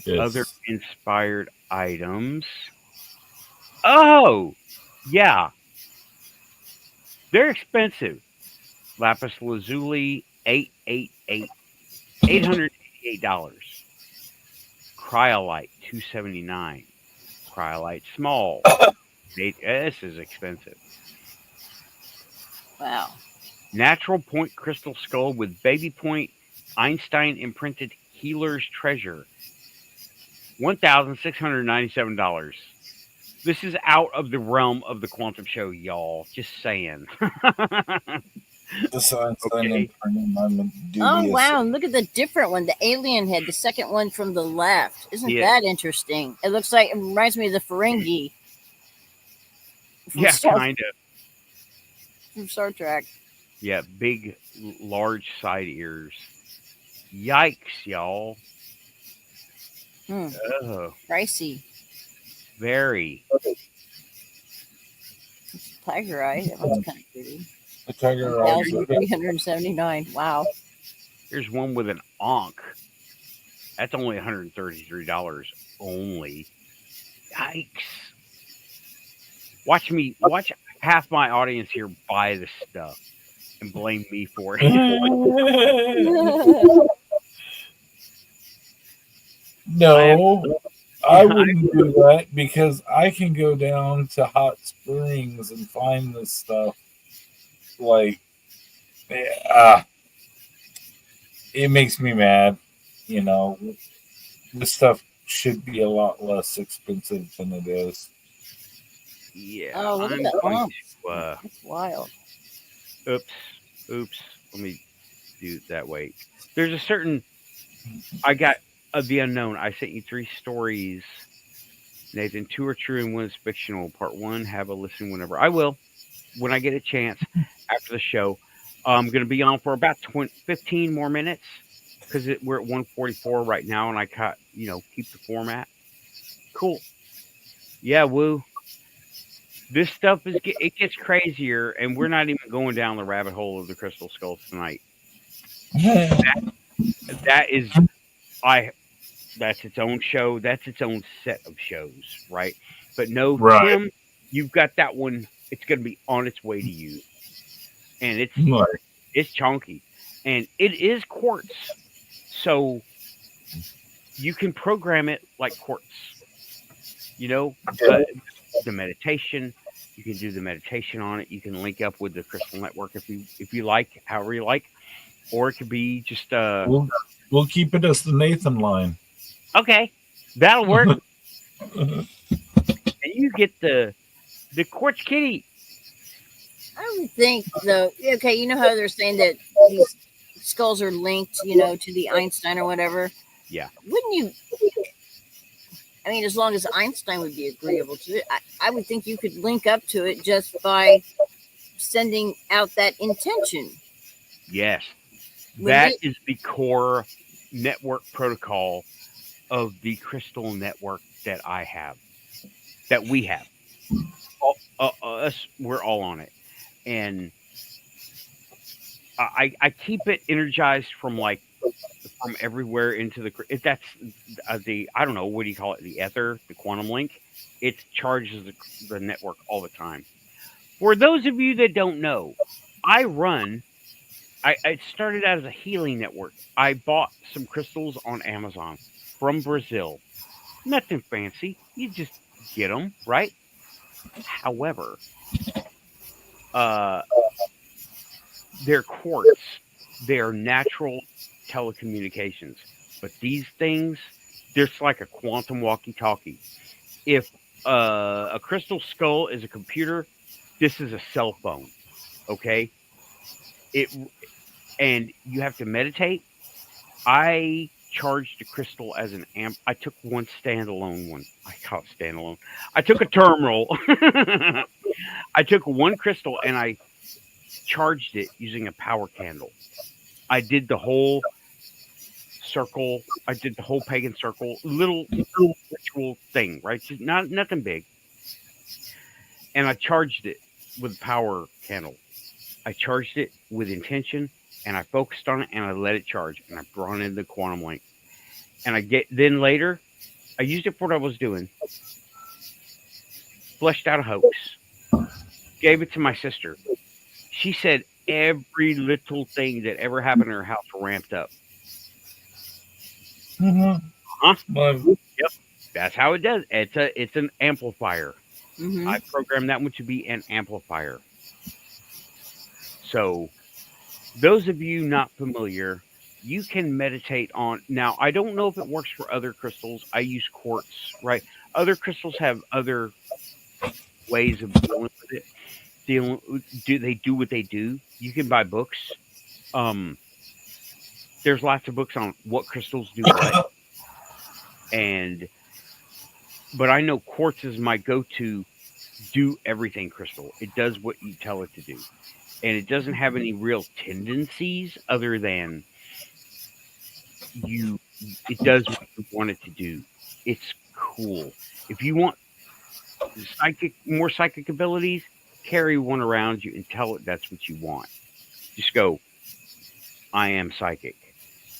Yes. Other inspired items. Oh, yeah. They're expensive. Lapis lazuli, $888. Cryolite, $279. Cryolite small. This is expensive. Wow. Natural point crystal skull with baby point Einstein imprinted healer's treasure. $1,697. This is out of the realm of the quantum show, y'all. Just saying. This Einstein Okay. imprinting, I'm dubious. Oh, wow. And look at the different one, the alien head, the second one from the left. Isn't Yeah. that interesting? It looks like, it reminds me of the Ferengi. From Yeah, Star, kind of. from Star Trek. Yeah, big, large side ears. Yikes, y'all. Oh, Pricey. very. Tiger eye. That one's kind of pretty. The tiger eyes. 1,379. Wow. Here's one with an Ankh. That's only $133 only. Yikes. Watch half my audience here buy this stuff and blame me for it. No, I wouldn't do that because I can go down to Hot Springs and find this stuff. Like, it makes me mad. You know, this stuff should be a lot less expensive than it is. Yeah. Oh, look at I'm that going bump. to, That's wild. oops. Let me do it that way. There's a certain. I got the unknown. I sent you 3 stories, Nathan. 2 are true and 1 is fictional. Part 1, have a listen whenever. I will, when I get a chance after the show. I'm going to be on for about 15 more minutes because we're at 144 right now, and I cut, keep the format. Cool. Yeah, woo. This stuff it gets crazier, and we're not even going down the rabbit hole of the crystal skulls tonight. That is, that's its own show. That's its own set of shows, right? But no, Right. Tim, you've got that one. It's going to be on its way to you, and it's chunky, and it is quartz, so you can program it like quartz. The meditation. You can do the meditation on it. You can link up with the Crystal Network if you like, however you like, or it could be just We'll keep it as the Nathan line. Okay, that'll work. And you get the quartz kitty. I would think, though, okay, you know how they're saying that these skulls are linked, to the Einstein or whatever. Yeah. Wouldn't you? I mean, as long as Einstein would be agreeable to it, I would think you could link up to it just by sending out that intention. Yes. Wouldn't That it? is the core network protocol of the crystal network that we have. Us, we're all on it. And I keep it energized from everywhere into if that's the, I don't know, what do you call it? The ether, the quantum link. It charges the network all the time. For those of you that don't know, I started out as a healing network. I bought some crystals on Amazon from Brazil. Nothing fancy. You just get them, right? However, they're quartz. They're natural telecommunications. But these things, they're like a quantum walkie-talkie. If a crystal skull is a computer, this is a cell phone. Okay? And you have to meditate. I charged a crystal as an amp. I took one standalone one. I call it standalone. I took a terminal. I took one crystal and I charged it using a power candle. I did the whole circle. I did the whole pagan circle, little ritual thing, right? Just nothing big. And I charged it with a power candle. I charged it with intention, and I focused on it, and I let it charge, and I brought it into the quantum link. And then later, I used it for what I was doing. Fleshed out a hoax. Gave it to my sister. She said every little thing that ever happened in her house ramped up. Mm-hmm. Huh? Well, Yep. That's how it does. It's an amplifier. Mhm. I programmed that one to be an amplifier. So, those of you not familiar, you can meditate on. Now, I don't know if it works for other crystals. I use quartz, right? Other crystals have other ways of dealing with it. Do they do what they do? You can buy books. There's lots of books on what crystals do what. But I know quartz is my go-to do everything crystal. It does what you tell it to do. And it doesn't have any real tendencies other than it does what you want it to do. It's cool. If you want more psychic abilities, carry one around you and tell it that's what you want. Just go, I am psychic.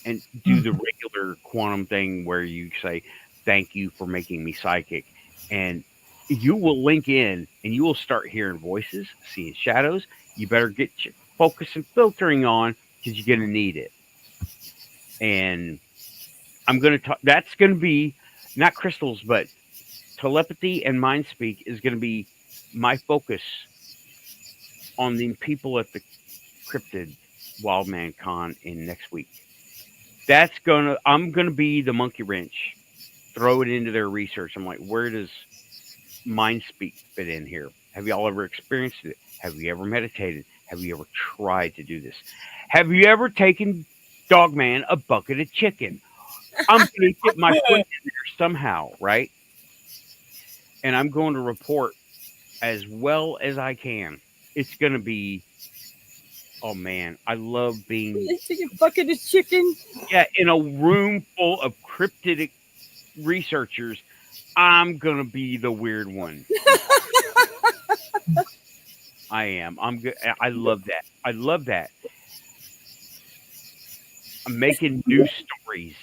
And do the regular quantum thing where you say, thank you for making me psychic. And you will link in and you will start hearing voices, seeing shadows. You better get your focus and filtering on because you're going to need it. And I'm going to talk, that's going to be not crystals, but telepathy and mind speak is going to be my focus on the people at the Cryptid Wildman Con in next week. I'm going to be the monkey wrench, throw it into their research. I'm like, where does mind speak fit in here? Have y'all ever experienced it? Have you ever meditated? Have you ever tried to do this? Have you ever taken Dogman a bucket of chicken? I'm going to get my foot in there somehow, right? And I'm going to report as well as I can. It's going to be, oh man, I love being. Take a bucket of chicken. Yeah, in a room full of cryptid researchers, I'm going to be the weird one. I am. I'm good. I love that. I love that. I'm making new stories,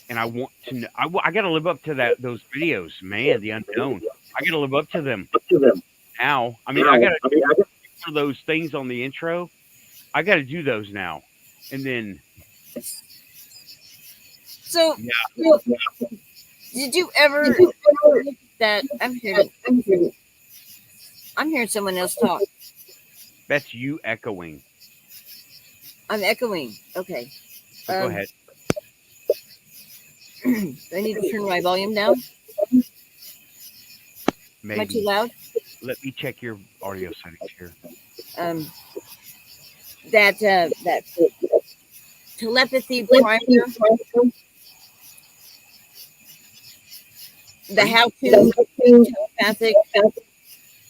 and I want to know. I got to live up to those videos, man. The unknown. I got to live up to them. Now, I mean, I got to do those things on the intro. I got to do those now, and then. So, yeah. Did you ever look at that? I'm hearing someone else talk. That's you echoing. I'm echoing. Okay. Go ahead. Do I need to turn my volume down? Maybe. Am I too loud? Let me check your audio settings here. telepathy primer, the how-to telepathic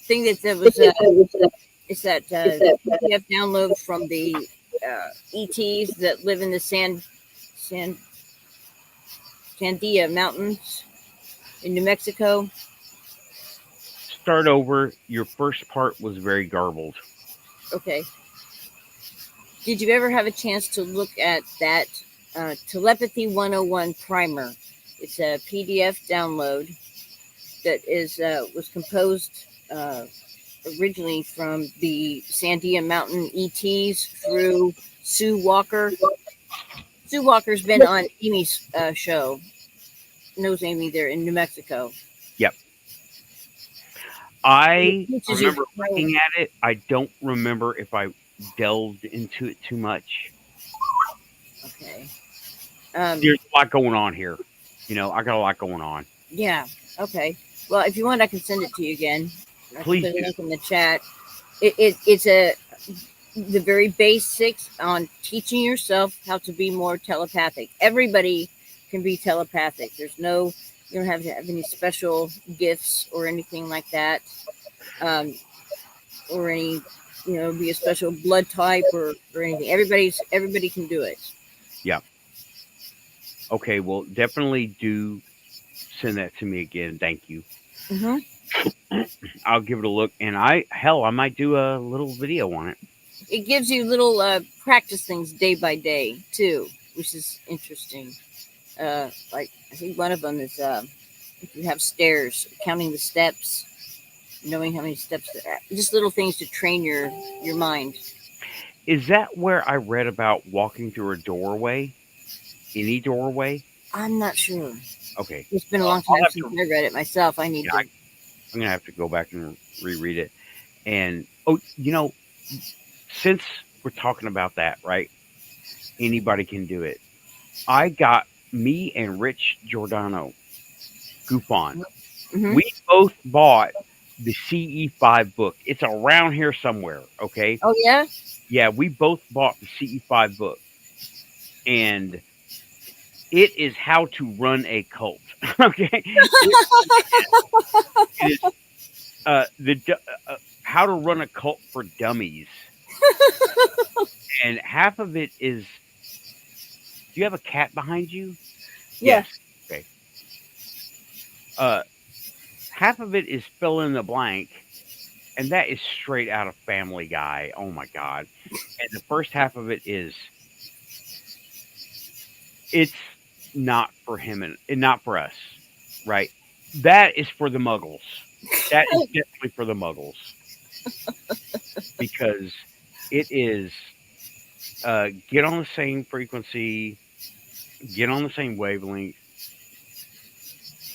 thing that was it's that PDF download from the ETs that live in the Sandia Mountains in New Mexico. Start over. Your first part was very garbled. Okay. Did you ever have a chance to look at that Telepathy 101 primer? It's a PDF download that was composed originally from the Sandia Mountain ETs through Sue Walker. Sue Walker's been on Amy's show. Knows Amy there in New Mexico. Yep. I remember looking at it. I don't remember if I delved into it too much. Okay. There's a lot going on here. You know, I got a lot going on. Yeah. Okay. Well, if you want, I can send it to you again. Please put a link in the chat. It's the very basics on teaching yourself how to be more telepathic. Everybody can be telepathic. You don't have to have any special gifts or anything like that, or any, be a special blood type or anything. Everybody can do it. Yeah. Okay. Well, definitely do send that to me again. Thank you. Mm-hmm. I'll give it a look, and I might do a little video on it. It gives you little practice things day by day too, which is interesting. Like I think one of them is if you have stairs, counting the steps, knowing how many steps there are. Just little things to train your mind. Is that where I read about walking through a doorway? Any doorway? I'm not sure. Okay. It's been a long time since I read it myself. I'm going to have to go back and reread it. And, since we're talking about that, right? Anybody can do it. I got me and Rich Giordano, GUFON. Mm-hmm. We both bought the CE5 book. It's around here somewhere, okay? Oh, yeah? Yeah, we both bought the CE5 book. And it is how to run a cult, okay? It is how to run a cult for dummies. And half of it is, do you have a cat behind you? Yeah. Yes. Okay. Half of it is fill in the blank, and that is straight out of Family Guy. Oh my God. And the first half of it is, it's not for him and not for us, right? That is for the muggles. That is definitely for the muggles. Because it is get on the same frequency, get on the same wavelength,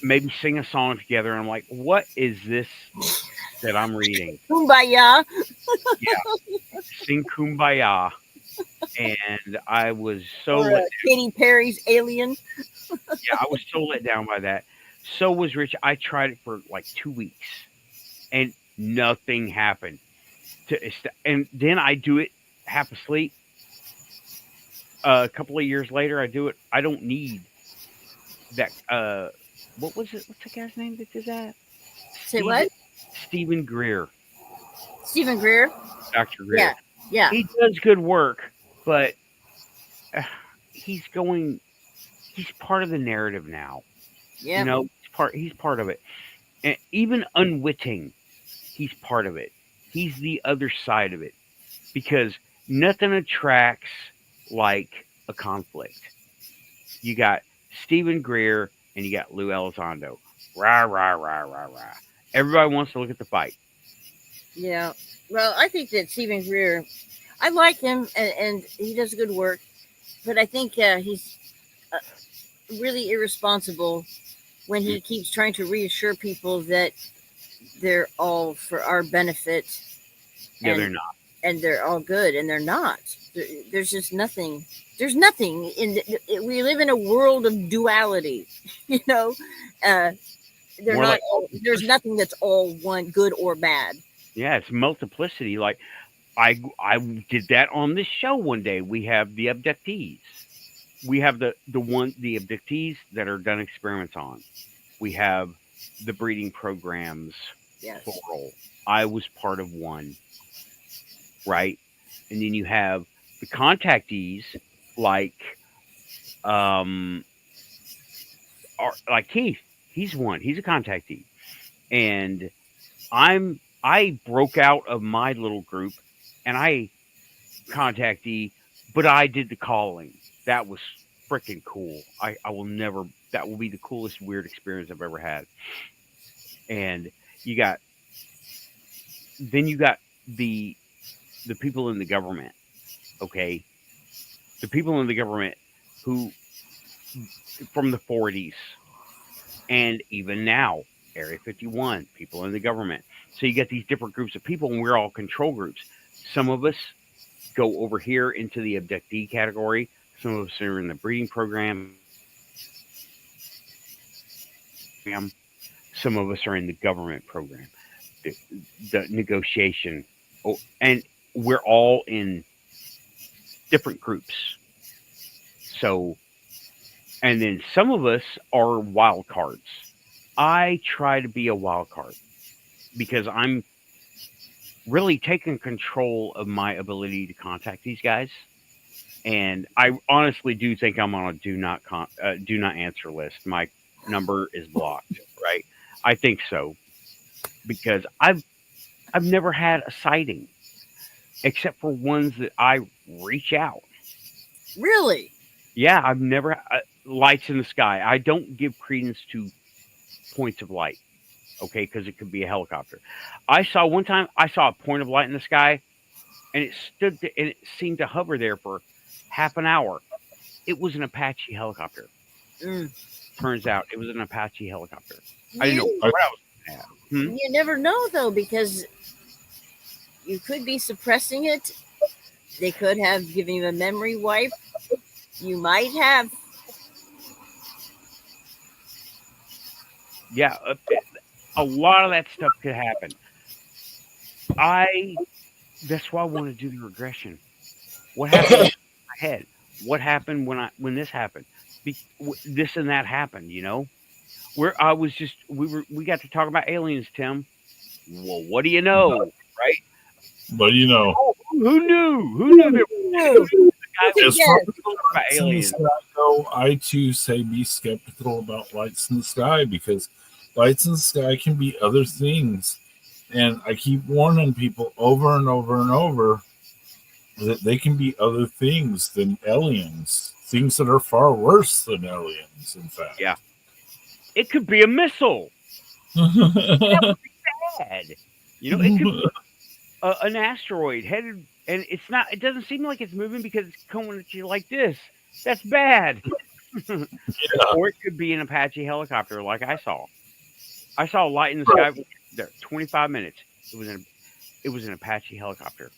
maybe sing a song together. And I'm like, what is this that I'm reading? Kumbaya. Yeah. Sing Kumbaya. And I was so or, Katy Perry's Alien. Yeah, I was so let down by that. So was Rich. I tried it for like 2 weeks and nothing happened. And then I do it half asleep. A couple of years later, I do it. I don't need that. What was it? What's the guy's name that did that? Say what? Stephen Greer. Stephen Greer? Dr. Greer. Yeah. He does good work, but he's part of the narrative now. Yeah. He's part of it. And even unwitting, he's part of it. He's the other side of it. Because nothing attracts like a conflict. You got Stephen Greer and you got Lou Elizondo. Rah, rah, rah, rah, rah. Everybody wants to look at the fight. Yeah. Well, I think that Stephen Greer, I like him and he does good work. But I think he's really irresponsible when he keeps trying to reassure people that they're all for our benefit. Yeah, they're not. And they're all good, and they're not. There's just nothing. There's nothing we live in a world of duality, They're not. There's nothing that's all one good or bad. Yeah, it's multiplicity. Like I did that on this show one day. We have the abductees. We have the abductees that are done experiments on. We have the breeding programs, Yes. plural. I was part of one, right? And then you have the contactees, like like Keith. He's one. He's a contactee, and I broke out of my little group, and I contactee, but I did the calling. That was freaking cool. I will never. That will be the coolest weird experience I've ever had. And you got the people in the government. Okay, the people in the government who from the 40s and even now, Area 51, people in the government. So you get these different groups of people, and we're all control groups. Some of us go over here into the abductee category. Some of us are in the breeding program. Some of us are in the government program, the negotiation. And we're all in different groups. So, and then some of us are wild cards. I try to be a wild card because I'm really taking control of my ability to contact these guys. And I honestly do think I'm on a do not answer list. My number is blocked, right? I think so because I've never had a sighting except for ones that I reach out. Really? Yeah, I've never lights in the sky. I don't give credence to points of light, okay, because it could be a helicopter. I saw one time I saw a point of light in the sky, and it stood there, and it seemed to hover there for half an hour. It was an Apache helicopter. Turns out it was an Apache helicopter. I didn't know what I was looking at. You never know though, because you could be suppressing it. They could have given you a memory wipe. You might have. Yeah, a lot of that stuff could happen. That's why I want to do the regression. What happened in my head? What happened when this happened? This and that happened, you know? We got to talk about aliens, Tim. Well, what do you know, right? But you know, who knew? Who knew that? As far as about aliens. I too say be skeptical about lights in the sky, because lights in the sky can be other things. And I keep warning people over and over and over that they can be other things than aliens. Things that are far worse than aliens, in fact. Yeah. It could be a missile. That would be bad. You know, it could be an asteroid headed, and it's not. It doesn't seem like it's moving because it's coming at you like this. That's bad. Yeah. Or it could be an Apache helicopter, like I saw. I saw a light in the sky there. 25 minutes. It was an Apache helicopter.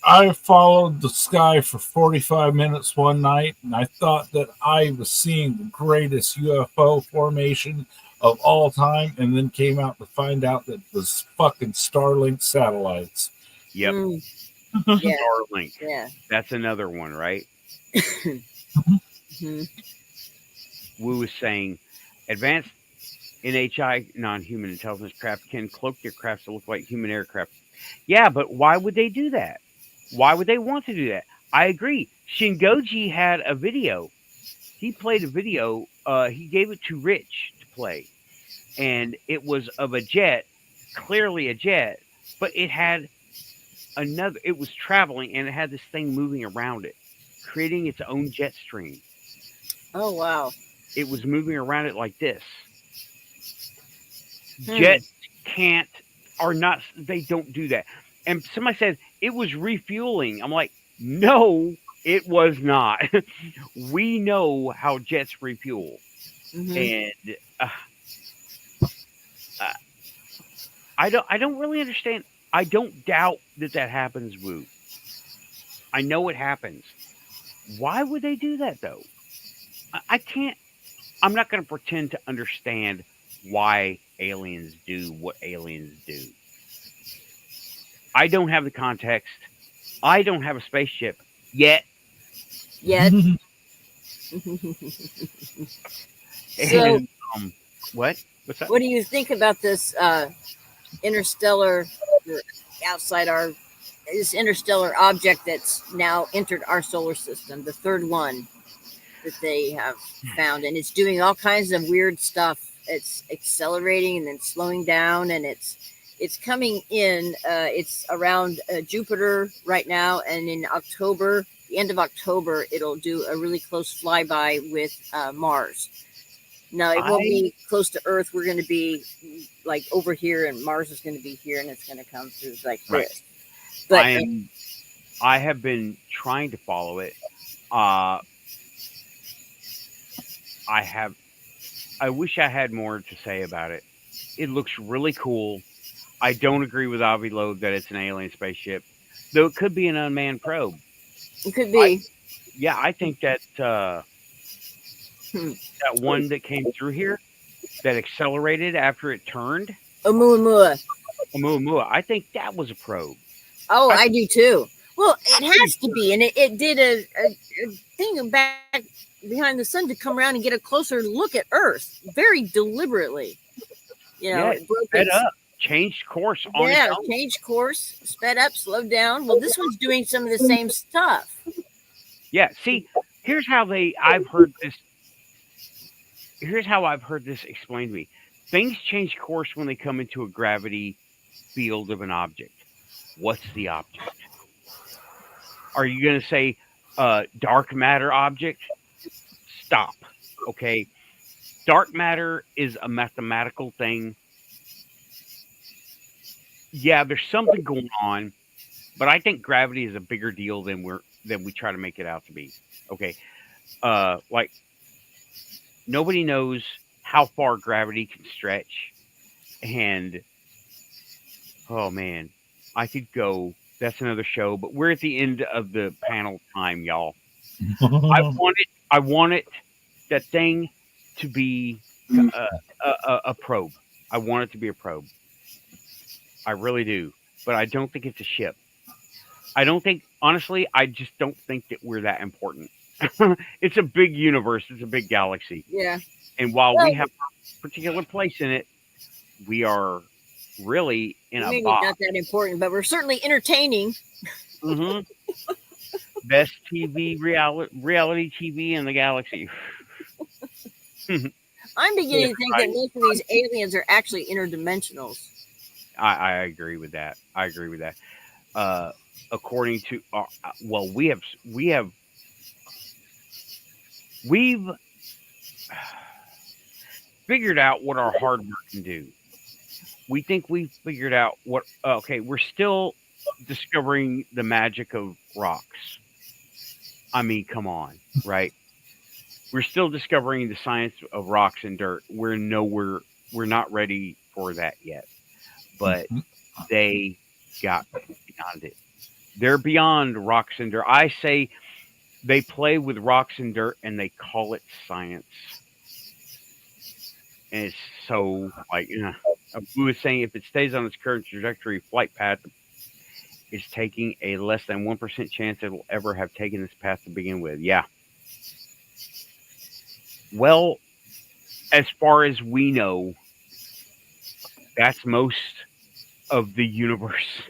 I followed the sky for 45 minutes one night, and I thought that I was seeing the greatest UFO formation of all time, and then came out to find out that it was fucking Starlink satellites. Yep. Yeah. Starlink. Yeah. That's another one, right? Wu was saying advanced NHI, non-human intelligence craft, can cloak their crafts to look like human aircraft. Yeah, but why would they do that? Why would they want to do that? I agree. Shingoji had a video. He played a video. He gave it to Rich to play. And it was of a jet, clearly a jet, but it had it was traveling, and it had this thing moving around it, creating its own jet stream. Oh, wow. It was moving around it like this. Jets they don't do that. And somebody said it was refueling. I'm like, no, it was not. We know how jets refuel. And I don't really understand. I don't doubt that happens, Wu. I know it happens. Why would they do that, though? I'm not going to pretend to understand why aliens do what aliens do. I don't have the context I don't have a spaceship yet. Yet. So, And what? What's that? what do you think about this interstellar, outside our, this interstellar object that's now entered our solar system, the third one that they have found, and it's doing all kinds of weird stuff. It's accelerating and then slowing down, and it's coming in. It's around Jupiter right now, and in October, the end of October, it'll do a really close flyby with Mars. Now, it won't be close to Earth. We're going to be like over here, and Mars is going to be here, and it's going to come through like this. But I have been trying to follow it. I wish I had more to say about it. It looks really cool. I don't agree with Avi Loeb that it's an alien spaceship, though it could be an unmanned probe. it could be. I think that that one that came through here that accelerated after it turned, Oumuamua. I think that was a probe. Oh, I do too. Well, it has to be, and it did a thing back behind the sun to come around and get a closer look at Earth, very deliberately. You know, it broke sped up, changed course on its own. changed course, sped up, slowed down. Well, this one's doing some of the same stuff. Yeah, see, here's how I've heard this explained to me. Things change course when they come into a gravity field of an object. What's the object? Are you going to say dark matter object? Stop. Okay. Dark matter is a mathematical thing. Yeah, there's something going on, but I think gravity is a bigger deal than we try to make it out to be. Okay. Like, nobody knows how far gravity can stretch, and oh man, I could go. That's another show, but we're at the end of the panel time, y'all. I wanted that thing to be a probe. I want it to be a probe. I really do, but I don't think it's a ship. Honestly, I just don't think that we're that important. It's a big universe. It's a big galaxy. Yeah. And while we have a particular place in it, we are really in a Maybe box. not that important, but we're certainly entertaining. Mm-hmm. Best TV, reality TV in the galaxy. I'm beginning to think that most of these aliens are actually interdimensionals. I agree with that. According to, we've figured out what our hardware can do. We think we've figured out what. Okay, we're still discovering the magic of rocks. I mean, come on, right? We're still discovering the science of rocks and dirt. We're not ready for that yet. But they got beyond it. They're beyond rocks and dirt. I say they play with rocks and dirt and they call it science. And it's so like, we was saying if it stays on its current trajectory flight path, it's taking a less than 1% chance it will ever have taken this path to begin with. Yeah. Well, as far as we know, that's most of the universe,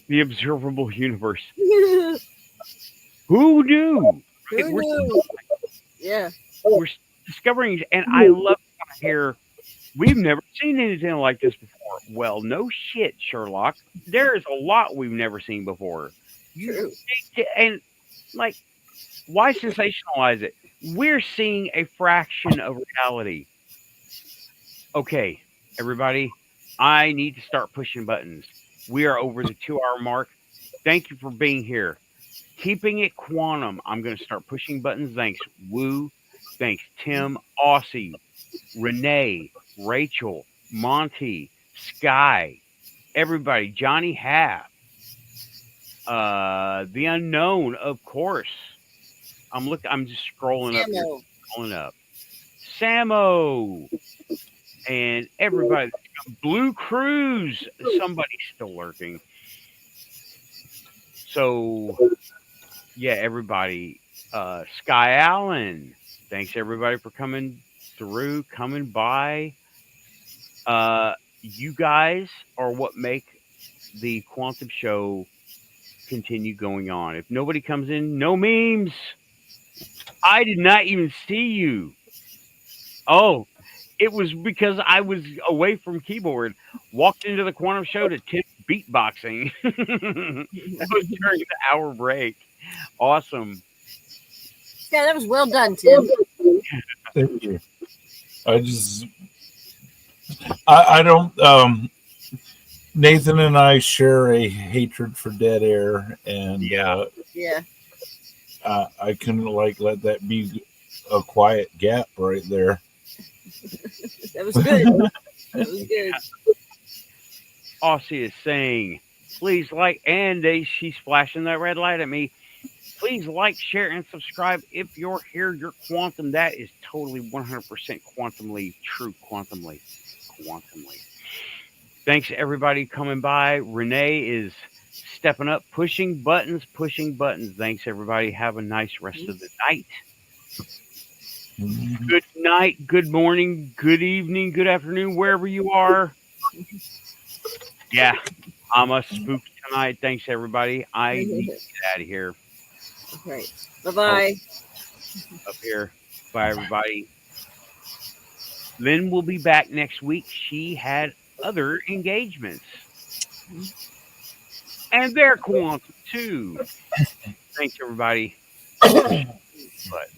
the observable universe. Who knew? Who knew? Yeah. We're discovering, and I love to hear, we've never seen anything like this before. Well, no shit, Sherlock. There is a lot we've never seen before. True. And, like, why sensationalize it? We're seeing a fraction of reality. Okay, everybody, I need to start pushing buttons. We are over the 2-hour mark. Thank you for being here. Keeping it quantum. I'm going to start pushing buttons. Thanks, Woo. Thanks, Tim, Aussie, Renee, Rachel, Monty, Sky, everybody, Johnny Half, the Unknown, of course. I'm just scrolling up here, scrolling up. Samo, and everybody. Blue Cruise. Somebody's still lurking. So yeah, everybody, Sky Allen, thanks everybody for coming through, coming by. You guys are what make the Quantum Show continue going on. If nobody comes in, no memes. I did not even see you. Oh, it was because I was away from keyboard. Walked into the Quantum Show to tip beatboxing. That was during the hour break. Awesome. Yeah, that was well done, Tim. Thank you. I don't. Nathan and I share a hatred for dead air, and Yeah. I couldn't let that be a quiet gap right there. That was good. That was good. Aussie is saying, please like, and she's flashing that red light at me. Please like, share, and subscribe if you're here. You're quantum. That is totally 100% quantumly true. Quantumly. Thanks everybody coming by. Renee is stepping up, pushing buttons. Thanks everybody. Have a nice rest of the night. Good night, good morning, good evening, good afternoon, wherever you are. Yeah, I'm a spook tonight. Thanks everybody. I need to get out of here. Okay. Bye-bye. Up here. Bye everybody. Lynn will be back next week. She had other engagements. And they're quantum too. Thanks everybody. But